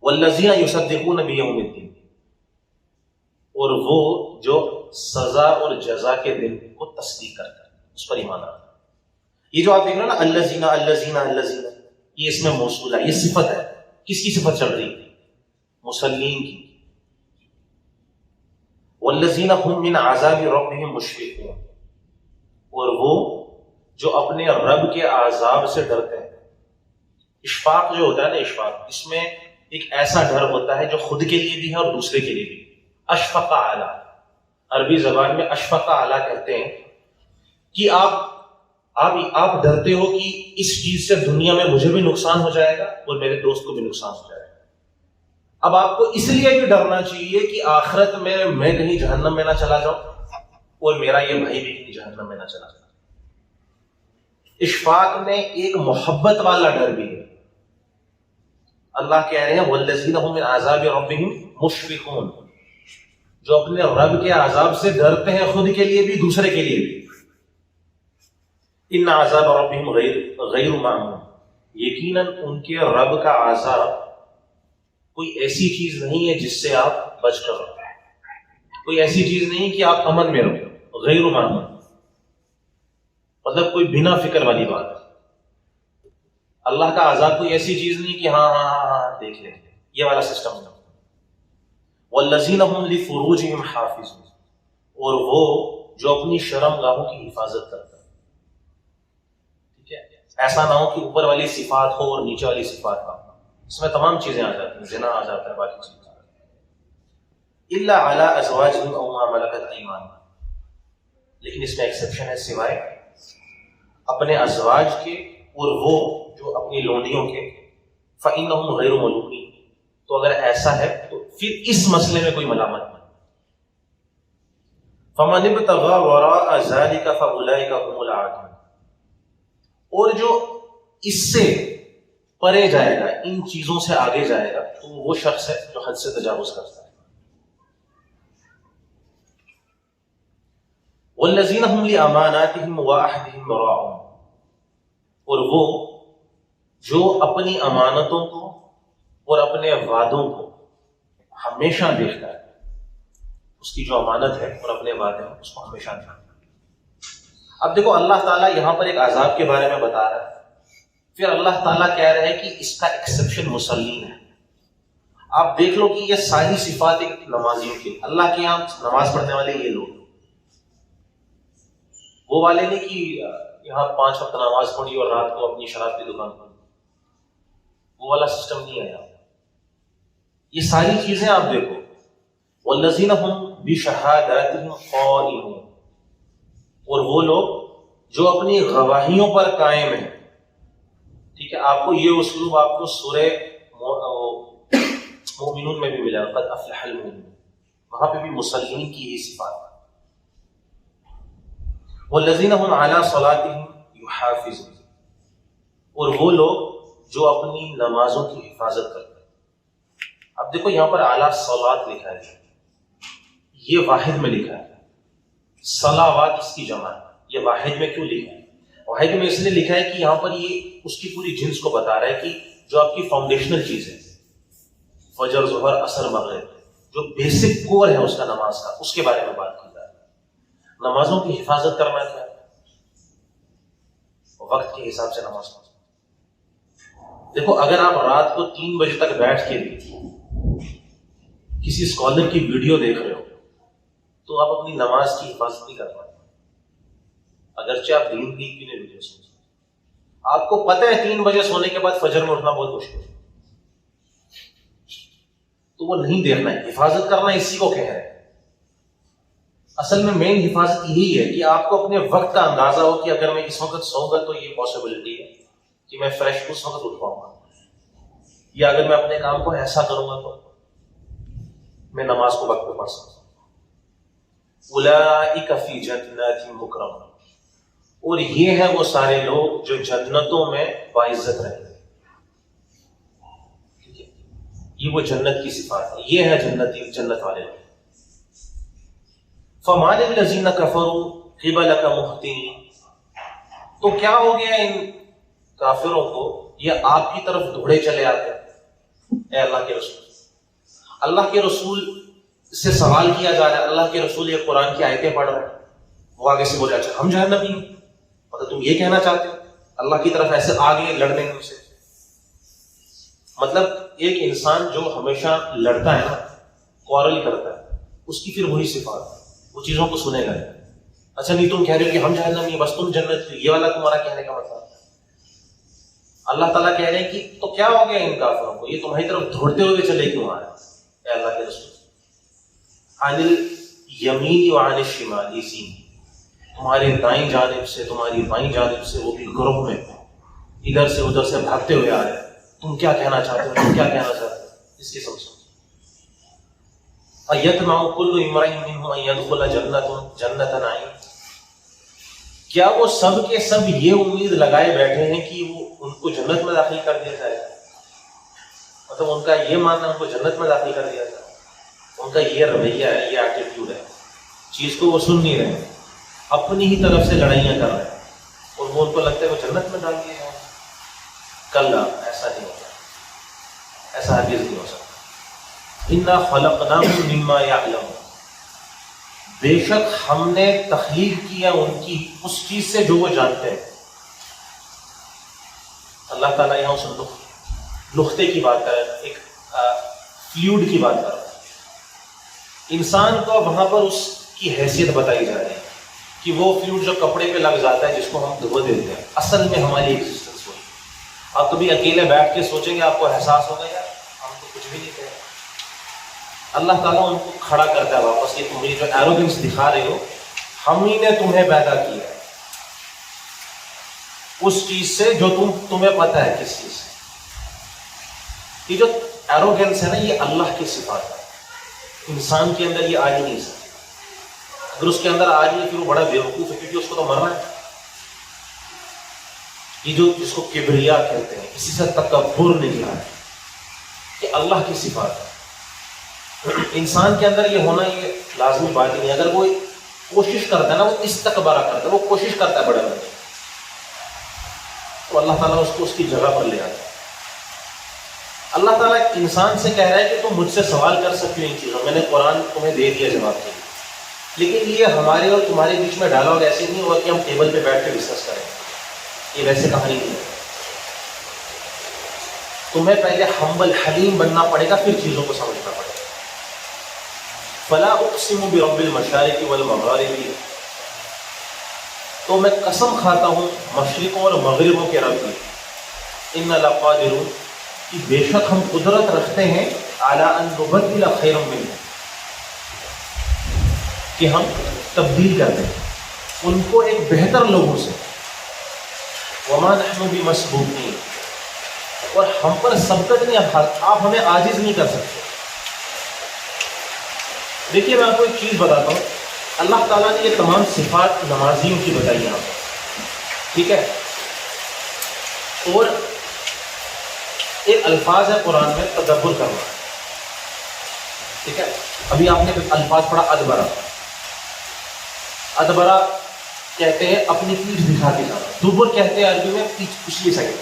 والذین یصدقون بیوم الدین، اور وہ جو سزا اور جزا کے دن کو تصدیق کرتا ہے، اس پر ایمان رکھتا ہے. یہ جو آپ دیکھ رہے ہیں نا الذین الذین الذین، یہ اس میں موصول ہے، یہ صفت ہے. کس کی صفت چل رہی ہے؟ مسلمین کی. والذین هم من عذاب ربهم مشفقون، اور وہ جو اپنے رب کے عذاب سے ڈرتے ہیں. اشفاق جو ہوتا ہے نا، اشفاق، اس میں ایک ایسا ڈر ہوتا ہے جو خود کے لیے بھی ہے اور دوسرے کے لیے بھی. اشفق اعلی، عربی زبان میں اشفق اعلی کہتے ہیں کہ آپ ڈرتے ہو کہ اس چیز سے دنیا میں مجھے بھی نقصان ہو جائے گا اور میرے دوست کو بھی نقصان ہو جائے گا. اب آپ کو اس لیے بھی ڈرنا چاہیے کہ آخرت میں کہیں جہنم میں نہ چلا جاؤں اور میرا یہ بھائی بھی کہیں جہنم میں نہ چلا جائے. اشفاق میں ایک محبت والا ڈر بھی ہے. اللہ کہہ رہے ہیں والذین هم من عذاب ربهم مشفقون، جو اپنے رب کے عذاب سے ڈرتے ہیں، خود کے لیے بھی دوسرے کے لیے بھی. ان عذاب ربهم غیر معمول، یقیناً ان کے رب کا عذاب کوئی ایسی چیز نہیں ہے جس سے آپ بچ کر رہو، کوئی ایسی چیز نہیں کہ آپ امن میں رہو. غیر معمول مطلب کوئی بنا فکر والی بات ہے. اللہ کا عذاب کوئی ایسی چیز نہیں کہ ہاں دیکھ لیں، یہ والا سسٹم نہیں. والذین هم لفروجهم حافظون، اور وہ جو اپنی شرم گاہوں کی حفاظت کرتا ہے. ٹھیک ہے، ایسا نہ ہو کہ اوپر والی صفات ہو اور نیچے والی صفات نہ ہو. اس میں تمام چیزیں آ جاتی ہیں، زنا آ جاتا ہے، باقی چیزیں آ جاتی ہیں. الا علی ازواجہم او ما ملکت ایمانہم، لیکن اس میں ایکسیپشن ہے، سوائے اپنے ازواج کے اور وہ جو اپنی لونڈیوں کے. فإنہم غیر ملومین، تو اگر ایسا ہے تو پھر اس مسئلے میں کوئی ملامت نہیں. فمن ابتغى وراء ذلك فأولئک هم العادون، اور جو اس سے پرے جائے گا، ان چیزوں سے آگے جائے گا، تو وہ شخص ہے جو حد سے تجاوز کرتا ہے. والذین هم لأماناتهم وعہدهم راعون، اور وہ جو اپنی امانتوں کو اور اپنے وعدوں کو ہمیشہ دیکھتا ہے، اس کی جو امانت ہے اور اپنے وعدے ہیں اس کو ہمیشہ دیکھتا ہے۔ اب دیکھو اللہ تعالیٰ یہاں پر ایک عذاب کے بارے میں بتا رہا ہے، پھر اللہ تعالیٰ کہہ رہے ہیں کہ اس کا ایکسیپشن مسلم ہے۔ آپ دیکھ لو کہ یہ ساری صفات ایک نمازیوں کی، اللہ کے یہاں نماز پڑھنے والے یہ لوگ، وہ والے نہیں کہ یہاں 5 وقت نماز پڑھی اور رات کو اپنی شراب کی دکان کھولی، وہ والا سسٹم نہیں ہے یہاں۔ یہ ساری چیزیں آپ دیکھو، والذین هم بشہاداتہم قائمون، اور وہ لوگ جو اپنی گواہیوں پر قائم ہیں۔ ٹھیک ہے، آپ کو یہ اسلوب آپ کو سورہ مومنون میں بھی ملا، قد افلح المؤمنون، وہاں پہ بھی مسلمین کی یہ صفات ہے۔ والذین هم علی صلاتہم یحافظون، اور وہ لوگ جو اپنی نمازوں کی حفاظت کرتے ہیں۔ اب دیکھو یہاں پر اعلیٰ صلوات لکھا ہے، یہ واحد میں لکھا ہے، صلوات اس کی جمع ہے، یہ واحد میں کیوں لکھا ہے؟ واحد میں اس لیے لکھا ہے کہ یہاں پر یہ اس کی پوری جنس کو بتا رہا ہے کہ جو آپ کی فاؤنڈیشنل چیز ہے، فجر، ظہر، عصر، مغرب، جو بیسک کور ہے اس کا نماز کا، اس کے بارے میں بات کی جا رہی ہے۔ نمازوں کی حفاظت کرنا کیا ہے؟ وقت کے حساب سے نماز پڑھنا۔ دیکھو اگر آپ رات کو 3 بجے تک بیٹھ کے بھی کسی اسکالر کی ویڈیو دیکھ رہے ہو تو آپ اپنی نماز کی حفاظت نہیں کر پاتے، اگرچہ آپ دین کی نے ویڈیو سنتے، آپ کو پتہ ہے 3 بجے سونے کے بعد فجر میں اٹھنا بہت مشکل ہے، تو وہ نہیں دیکھنا ہے۔ حفاظت کرنا اسی کو کہہ رہے ہیں۔ اصل میں مین حفاظت یہی ہے کہ آپ کو اپنے وقت کا اندازہ ہو کہ اگر میں اس وقت سوؤں گا تو یہ پاسبلٹی ہے کہ میں فریش اس وقت اٹھ پاؤں گا، یا اگر میں اپنے کام کو ایسا کروں گا تو میں نماز کو وقت پہ پڑھ سکتا ہوں۔ اولئک فی جنات مکرمون، اور یہ ہیں وہ سارے لوگ جو جنتوں میں باعزت رہیں گے۔ ٹھیک ہے، یہ وہ جنت کی صفات ہے، یہ ہے جنت والے لوگ۔ فَمَالِ الَّذِينَ كَفَرُوا قِبَلَكَ مُهْطِعِينَ، تو کیا ہو گیا ان کافروں کو، یہ آپ کی طرف دوڑے چلے آتے ہیں۔ اے اللہ کے رسول، اللہ کے رسول سے سوال کیا جا رہا ہے، اللہ کے رسول یہ قرآن کی آیتیں پڑھ رہے ہیں، وہ آگے سے بولے اچھا ہم جہنمی ہیں، مطلب تم یہ کہنا چاہتے ہو؟ اللہ کی طرف ایسے آگے لڑنے ان سے، مطلب ایک انسان جو ہمیشہ لڑتا ہے نا، کوارل کرتا ہے، اس کی پھر وہی صفات ہے، وہ چیزوں کو سنے گا۔ اچھا نہیں تم کہہ رہے ہو کہ ہم جہنمی ہیں بس تم جنت، یہ والا تمہارا کہنے کا مطلب ہے۔ اللہ تعالیٰ کہہ رہے ہیں کہ تو کیا ہو گیا ان کافروں کو، یہ تمہاری طرف دوڑتے ہوئے چلے کیوں آ رہے ہیں؟ اے اللہ کے رسول، عن الیمین وعن الشمال، تمہاری دائیں جانب سے تمہاری بائیں جانب سے وہ بھی گروہ میں ادھر سے ادھر سے بھاگتے ہوئے آ رہے ہیں، تم کیا کہنا چاہتے ہو، تم کیا کہنا چاہتے ہو؟ اس کی سمجھو۔ ایطمع کل امرئ منہم ان یدخل جنۃ نعیم، کیا وہ سب کے سب یہ امید لگائے بیٹھے ہیں کہ وہ ان کو جنت میں داخل کر دیا جائے؟ مطلب ان کا یہ ماننا ان کو جنت میں داخل کر دیا جائے، ان کا یہ رویہ ہے، یہ ایٹیٹیوڈ ہے، چیز کو وہ سن نہیں رہے، اپنی ہی طرف سے لڑائیاں کر رہے ہیں، اور وہ ان کو لگتا ہے وہ جنت میں ڈال دیا جائے۔ کلا، ایسا نہیں ہوتا، ایسا ہرگز نہیں ہو سکتا۔ انا خلقناہم مما یعلمون، بے شک ہم نے تخلیق کیا ان کی اس چیز سے جو وہ جانتے ہیں۔ اللہ تعالیٰ یہاں اس نقطے کی بات کر رہے ہیں، ایک فلوئڈ کی بات کر رہے ہیں۔ انسان کو وہاں پر اس کی حیثیت بتائی جا رہی ہے کہ وہ فلوئڈ جو کپڑے پہ لگ جاتا ہے، جس کو ہم دھو دیتے ہیں، اصل میں ہماری ایگزسٹنس ہوئی۔ آپ کبھی اکیلے بیٹھ کے سوچیں گے، آپ کو احساس ہوگا یار ہم تو کچھ بھی نہیں کریں۔ اللہ تعالیٰ ان کو کھڑا کرتا ہے واپس کہ تم یہ جو ایروگنس دکھا رہے ہو، ہم ہی نے تمہیں پیدا کیا ہے اس چیز سے جو تمہیں پتہ ہے کس چیز سے۔ یہ جو ایروگنس ہے نا، یہ اللہ کی صفات ہے، انسان کے اندر یہ آ ہی نہیں سکتی۔ اگر اس کے اندر آ رہی ہے پھر وہ بڑا بیوقوف ہے، کیونکہ اس کو تو مرنا ہے۔ یہ جو جس کو کبریا کہتے ہیں، کسی سے تکبر نہیں آ رہا، یہ اللہ کی صفات ہے۔ انسان کے اندر یہ ہونا یہ لازمی بات نہیں ہے۔ اگر وہ کوشش کرتا ہے نا، وہ استکبارہ کرتا ہے، وہ کوشش کرتا ہے بڑا بننے، تو اللہ تعالیٰ اس کو اس کی جگہ پر لے آتا ہے۔ اللہ تعالیٰ انسان سے کہہ رہا ہے کہ تم مجھ سے سوال کر سکتے ہو ان چیزوں، میں نے قرآن تمہیں دے دیا جواب کے لیے، لیکن یہ ہمارے اور تمہارے بیچ میں ڈائلاگ ایسے نہیں ہوا کہ ہم ٹیبل پہ بیٹھ کے ڈسکس کریں، یہ ویسے کہانی نہیں ہے۔ تمہیں پہلے حنبل حلیم بننا پڑے گا، پھر چیزوں کو سمجھنا پڑے گا۔ فلا اقسم برب المشارق والمغارب، تو میں قسم کھاتا ہوں مشرقوں اور مغربوں کے رب کی، ان لقادرون، کہ بے شک ہم قدرت رکھتے ہیں، علی ان نبدل خیرا منہ، کہ ہم تبدیل کر دیں ان کو ایک بہتر لوگوں سے، وما نحن بمسبوقین، اور ہم پر سبقت نہیں، آپ ہمیں عاجز نہیں کر سکتے۔ دیکھیے میں آپ کو ایک چیز بتاتا ہوں، اللہ تعالیٰ نے یہ تمام صفات نمازیوں کی بتائی یہاں پر، ٹھیک ہے، اور ایک الفاظ ہے قرآن میں تدبر کرنا، ٹھیک ہے۔ ابھی آپ نے الفاظ پڑھا ادبرا، ادبرا کہتے ہیں اپنی پیٹھ دکھا کے جانا، دبر کہتے ہیں عربی میں پچھلی سائڈ۔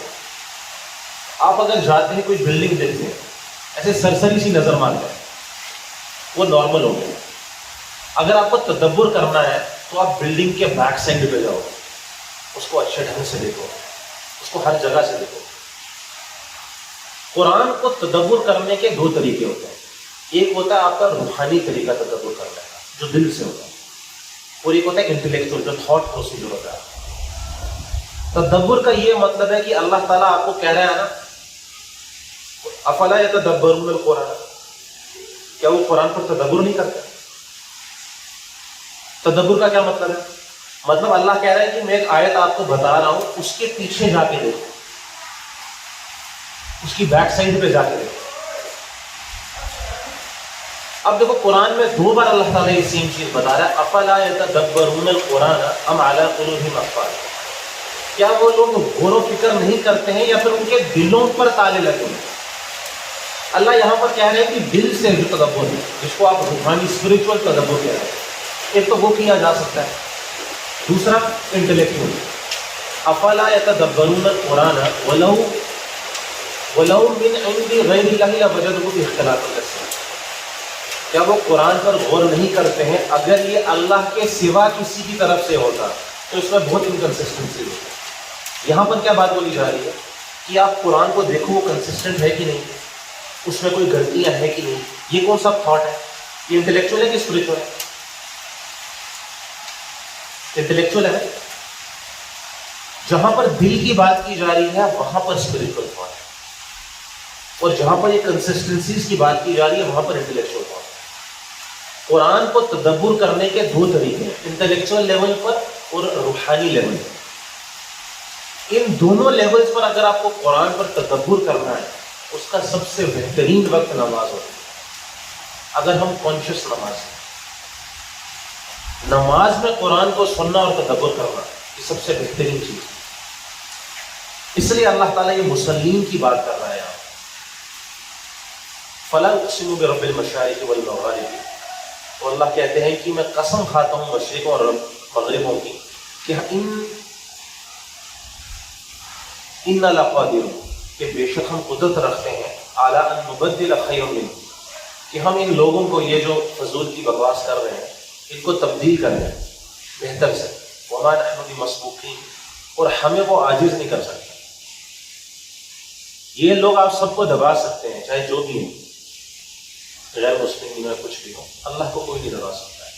آپ اگر جاتے ہیں کوئی بلڈنگ دیکھتے ہیں، ایسے سرسری سی نظر مارتے ہیں، وہ نارمل ہو گیا۔ اگر آپ کو تدبر کرنا ہے تو آپ بلڈنگ کے بیک سائڈ پہ جاؤ، اس کو اچھے ڈھنگ سے دیکھو، اس کو ہر جگہ سے دیکھو۔ قرآن کو تدبر کرنے کے دو طریقے ہوتے ہیں، ایک ہوتا ہے آپ کا روحانی طریقہ تدبر کرنے کا جو دل سے ہوتا ہے، اور ایک ہوتا ہے انٹلیکچوئل جو تھاٹ پروسیجر ہوتا ہے۔ تدبر کا یہ مطلب ہے کہ اللہ تعالیٰ آپ کو کہہ رہا ہے نا، افلا یتدبرون القرآن، کیا وہ قرآن پر تدبر نہیں کرتے؟ تدبر کا کیا مطلب ہے؟ مطلب اللہ کہہ رہا ہے کہ میں ایک آیت آپ کو بتا رہا ہوں، اس کے پیچھے جا کے دیکھو، اس کی بیک سائڈ پہ جا کے دیکھو۔ اب دیکھو قرآن میں دو بار اللہ تعالیٰ یہ سیم چیز بتا رہا ہے، افلا یتدبرون القرآن ام علی قلوب اقفالها، کیا وہ لوگ غور و فکر نہیں کرتے ہیں یا پھر ان کے دلوں پر تالے لگے ہیں؟ اللہ یہاں پر کہہ رہے ہیں کہ دل سے جو تدبر ہے، جس کو آپ روحانی اسپرچول تدبر کہہ رہے ہیں، ایک تو وہ کیا جا سکتا ہے، دوسرا انٹلیکچوئل۔ افلا یتدبرون القرآن ولو من عند غیر اللہ لوجدوا فیہ اختلافا کثیرا، کیا وہ قرآن پر غور نہیں کرتے ہیں؟ اگر یہ اللہ کے سوا کسی کی طرف سے ہوتا تو اس میں بہت انکنسسٹنسی ہوتی۔ یہاں پر کیا بات بولی جا رہی ہے کہ آپ قرآن کو دیکھو وہ کنسسٹنٹ ہے کہ نہیں، اس میں کوئی غلطیاں ہیں کہ نہیں۔ یہ کون سا تھاٹ ہے؟ یہ انٹلیکچوئل ہے کہ اسپرچوئل ہے؟ انٹلیکچوئل ہے۔ جہاں پر دل کی بات کی جا رہی ہے وہاں پر اسپرچوئل تھاٹ ہے، اور جہاں پر یہ کنسسٹنسیز کی بات کی جا رہی ہے وہاں پر انٹلیکچوئل تھاٹ ہے۔ قرآن کو تدبر کرنے کے دو طریقے ہیں، انٹلیکچوئل لیول پر اور روحانی لیول پر۔ ان دونوں لیولز پر اگر آپ کو قرآن پر تدبر کرنا ہے، اس کا سب سے بہترین وقت نماز ہوتی ہے۔ اگر ہم کانشیس نماز میں قرآن کو سننا اور تدبر کرنا، یہ سب سے بہترین چیز ہے۔ اس لیے اللہ تعالیٰ یہ مسلمین کی بات کر رہا ہے یہاں، فلا اقسم برب المشارق والمغارب، تو اللہ کہتے ہیں کہ میں قسم کھاتا ہوں مشرقوں اور مغربوں کی کہ ان لقادرون، کہ بے شک ہم قدرت رکھتے ہیں، اعلی ان نبدل خیرا منہ، کہ ہم ان لوگوں کو یہ جو فضول کی بکواس کر رہے ہیں ان کو تبدیل کر دیں بہتر سے، وما نحن بمسبوقین، اور ہمیں وہ عاجز نہیں کر سکتے۔ یہ لوگ آپ سب کو دبا سکتے ہیں، چاہے جو بھی ہیں، غیر مسلم میں کچھ بھی ہو، اللہ کو کوئی نہیں دبا سکتا ہے۔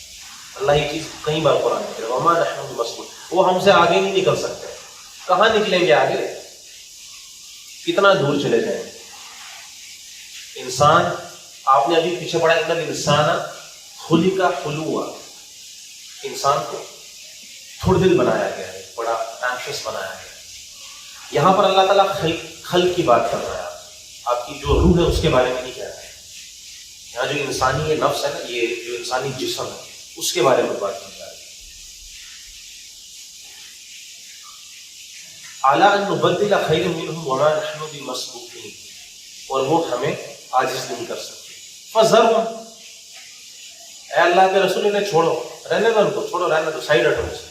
اللہ یہ چیز کئی بار قرآن میں کہہ رہا ہے، وما نحن بمسبوقین، وہ ہم سے آگے نہیں نکل سکتے۔ کہاں نکلیں گے آگے؟ کتنا دور چلے جائیں گے؟ انسان، آپ نے ابھی پیچھے پڑھا ان الانسان خلق حلوا، انسان کو تھوڑ دل بنایا گیا ہے، بڑا اینکشس بنایا گیا ہے۔ یہاں پر اللہ تعالیٰ خلق کی بات کر رہا ہے، آپ کی جو روح ہے اس کے بارے میں نہیں کہہ رہا ہے۔ یہاں جو انسانی یہ نفس ہے نا، یہ جو انسانی جسم ہے، اس کے بارے میں بات کی جا رہی ہے۔ اعلیٰ ان نبدل خیر منہم وما نحن بمسبوقین، اور وہ ہمیں عاجز نہیں کر سکتے۔ فذرہم، اے اللہ کے رسول انہیں چھوڑو، رہنے دو، ان کو چھوڑو، رہنے دو، سائڈ ہٹو سے۔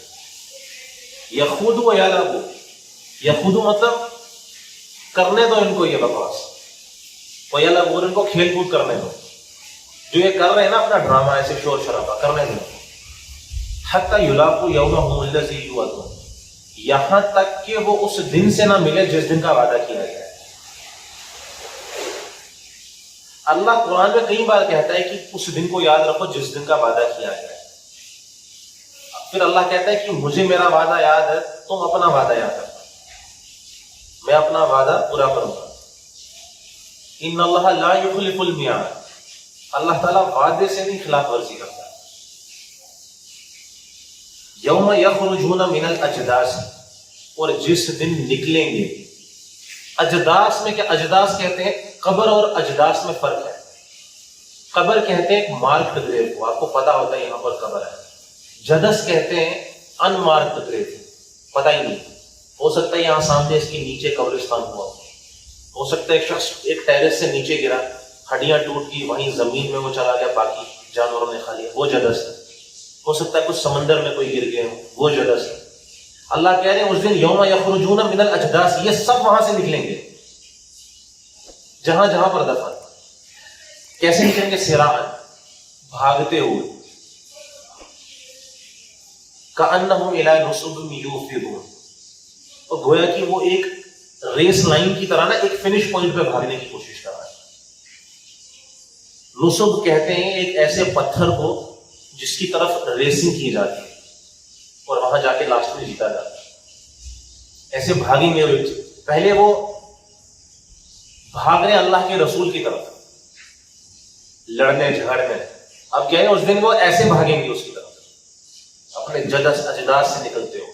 یخوضوا ویلعبوا، یخوضوا مطلب کرنے دو ان کو یہ بکواس، کوئی الگ اور ان کو کھیل کود کرنے دو، جو یہ کر رہے ہیں نا اپنا ڈرامہ ایسے شور شرابہ کرنے دو، حتی یلاقوا یومہم الذی یوعدون، یہاں تک کہ وہ اس دن سے نہ ملے جس دن کا وعدہ کیا گیا ہے۔ اللہ قرآن میں کئی بار کہتا ہے کہ اس دن کو یاد رکھو جس دن کا وعدہ کیا گیا ہے، پھر اللہ کہتا ہے کہ مجھے میرا وعدہ یاد ہے، تم اپنا وعدہ یاد رکھو، میں اپنا وعدہ پورا کروں گا۔ ان اللہ لا یخلف المیعاد، اللہ تعالیٰ وعدے سے نہیں خلاف ورزی کرتا۔ یوم یخرجون من الاجداث، اور جس دن نکلیں گے، اجداث میں کیا، اجداث کہتے ہیں قبر اور اجداث میں فرق ہے۔ قبر کہتے ہیں ایک مارکڈ گریو کو، آپ کو پتا ہوتا ہے یہاں پر قبر ہے۔ جدس کہتے ہیں ان مارکڈ گریو، پتہ ہی نہیں، ہو سکتا ہے یہاں سامنے اس کے نیچے قبرستان ہوا ہو سکتا ہے ایک شخص ایک ٹیرس سے نیچے گرا، ہڈیاں ٹوٹ گئی، وہیں زمین میں وہ چلا گیا، باقی جانوروں نے کھا لیا، وہ جدس ہے۔ ہو سکتا ہے کچھ سمندر میں کوئی گر گئے ہو، وہ جدس ہے۔ اللہ کہہ رہے ہیں اس دن یوم یخرجون من الاجداث، یہ سب وہاں سے نکلیں گے جہاں جہاں پر دفن۔ کیسے نکلیں گے؟ سراعا، بھاگتے ہوئے، کأنہم الی نصب یوفضون، اور گویا کہ وہ ایک ریس لائن کی طرح نا ایک فنش پوائنٹ پہ بھاگنے کی کوشش کر رہا ہے۔ نصب کہتے ہیں ایک ایسے پتھر کو جس کی طرف ریسنگ کی جاتی ہے اور وہاں جا کے لاسٹ میں جیتا جاتا ہے، ایسے بھاگیں گے۔ پہلے وہ بھاگ رہے اللہ کے رسول کی طرف لڑنے جھگڑنے، اب کیا ہے اس دن وہ ایسے بھاگیں گے اس کی طرف اپنے جدس اجداث سے نکلتے ہو۔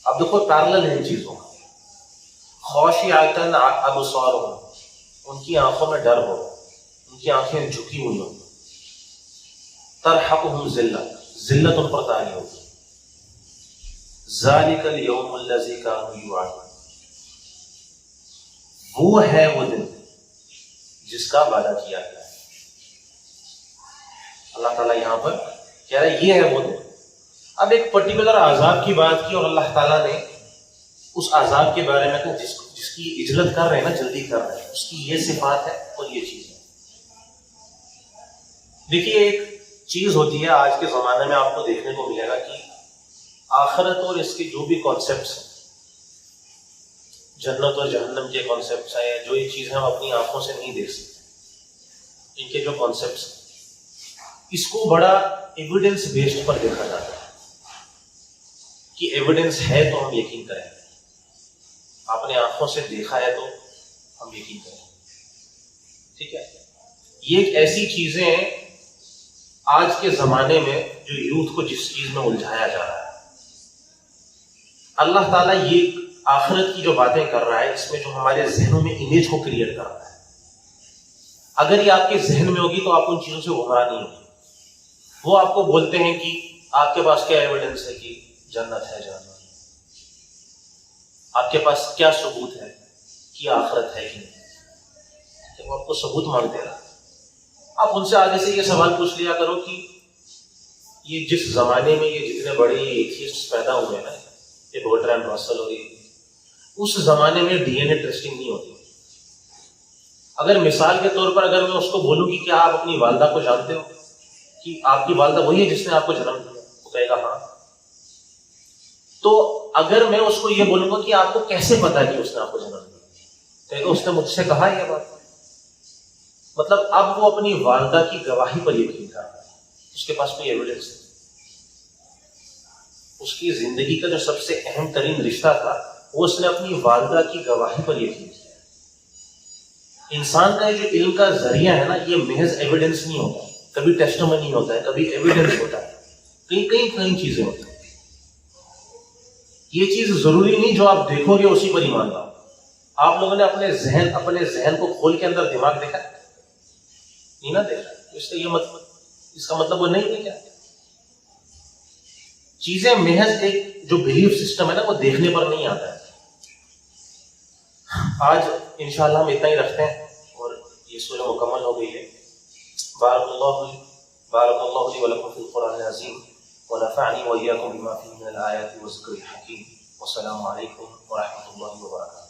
اب دیکھو پیرلل ہے ان چیزوں کا۔ خاشعۃ ابصارہم، ان کی آنکھوں میں ڈر ہو، ان کی آنکھیں جھکی ہوئی ہوں، ترحقہم ذلہ، ذلت ان پر طاری ہوگی۔ ذالک الیوم الذی کانوا یوعدون، وہ ہے وہ دن جس کا وعدہ کیا گیا ہے۔ اللہ تعالیٰ یہاں پر کہہ رہا ہے یہ ہے وہ دن۔ اب ایک پرٹیکولر عذاب کی بات کی اور اللہ تعالیٰ نے اس عذاب کے بارے میں کہا جس کی اجلت کر رہے ہیں نا، جلدی کر رہے ہیں، اس کی یہ صفات ہے اور یہ چیز ہے۔ دیکھیے ایک چیز ہوتی ہے آج کے زمانے میں آپ کو دیکھنے کو ملے گا کہ آخرت اور اس کے جو بھی کانسیپٹس ہیں، جنت اور جہنم کے کانسیپٹس ہیں، جو یہ چیزیں ہم اپنی آنکھوں سے نہیں دیکھ سکتے، ان کے جو کانسیپٹس ہیں، اس کو بڑا ایویڈنس بیسڈ پر دیکھا جاتا ہے کہ ایویڈنس ہے تو ہم یقین کریں، آپ نے آنکھوں سے دیکھا ہے تو ہم یقین کریں، ٹھیک ہے۔ یہ ایک ایسی چیزیں ہیں آج کے زمانے میں جو یوتھ کو جس چیز میں الجھایا جا رہا ہے۔ اللہ تعالیٰ یہ آخرت کی جو باتیں کر رہا ہے، اس میں جو ہمارے ذہنوں میں امیج کو کریٹ کر رہا ہے، اگر یہ آپ کے ذہن میں ہوگی تو آپ ان چیزوں سے گمراہ نہیں ہوگی۔ وہ آپ کو بولتے ہیں کہ آپ کے پاس کیا ایویڈنس ہے کہ جنت ہے جہنم ہے، آپ کے پاس کیا ثبوت ہے کہ آخرت ہے کہ نہیں، وہ آپ کو ثبوت مانگتے رہا۔ آپ ان سے آگے سے یہ سوال پوچھ لیا کرو کہ یہ جس زمانے میں یہ جتنے بڑے ایتھیسٹ پیدا ہوئے ہیں نا، یہ برٹرینڈ رسل اور اس زمانے میں ڈی این اے ٹیسٹنگ نہیں ہوتی۔ اگر مثال کے طور پر اگر میں اس کو بولوں کہ کیا آپ اپنی والدہ کو جانتے ہو کہ آپ کی والدہ وہی ہے جس نے آپ کو جنم دیا، وہ کہے گا ہاں۔ تو اگر میں اس کو یہ بولوں گا کہ آپ کو کیسے پتا کہ اس نے آپ کو جنم دیا، کہے گا اس نے مجھ سے کہا یہ بات۔ مطلب اب وہ اپنی والدہ کی گواہی پر یقین کر رہا ہے، اس کے پاس کوئی ایویڈنس نہیں۔ اس کی زندگی کا جو سب سے اہم ترین رشتہ تھا وہ اس نے اپنی والدہ کی گواہی پر یقین کیا۔ انسان کا جو علم کا ذریعہ ہے نا، یہ محض ایویڈنس نہیں ہوتا، کبھی ٹیسٹیمونی ہوتا ہے، کبھی ایویڈنس ہوتا ہے، کئی چیزیں ہوتی ہیں۔ یہ چیز ضروری نہیں جو آپ دیکھو گے اسی پر ایمان لاؤ۔ آپ لوگوں نے اپنے ذہن کو کھول کے اندر دماغ دیکھا نہیں نہ دیکھا، اس کا مطلب وہ نہیں ہے کیا؟ چیزیں محض ایک جو بلیف سسٹم ہے نا وہ دیکھنے پر نہیں آتا ہے۔ آج انشاءاللہ ہم اتنا ہی رکھتے ہیں اور یہ سورہ مکمل ہو گئی ہے۔ بارک اللہ لی ولکم فی القرآن العظیم ونفعنی وإیاکم بما فیہ من الآیات والذکر الحکیم، والسلام علیکم ورحمۃ اللہ وبرکاتہ۔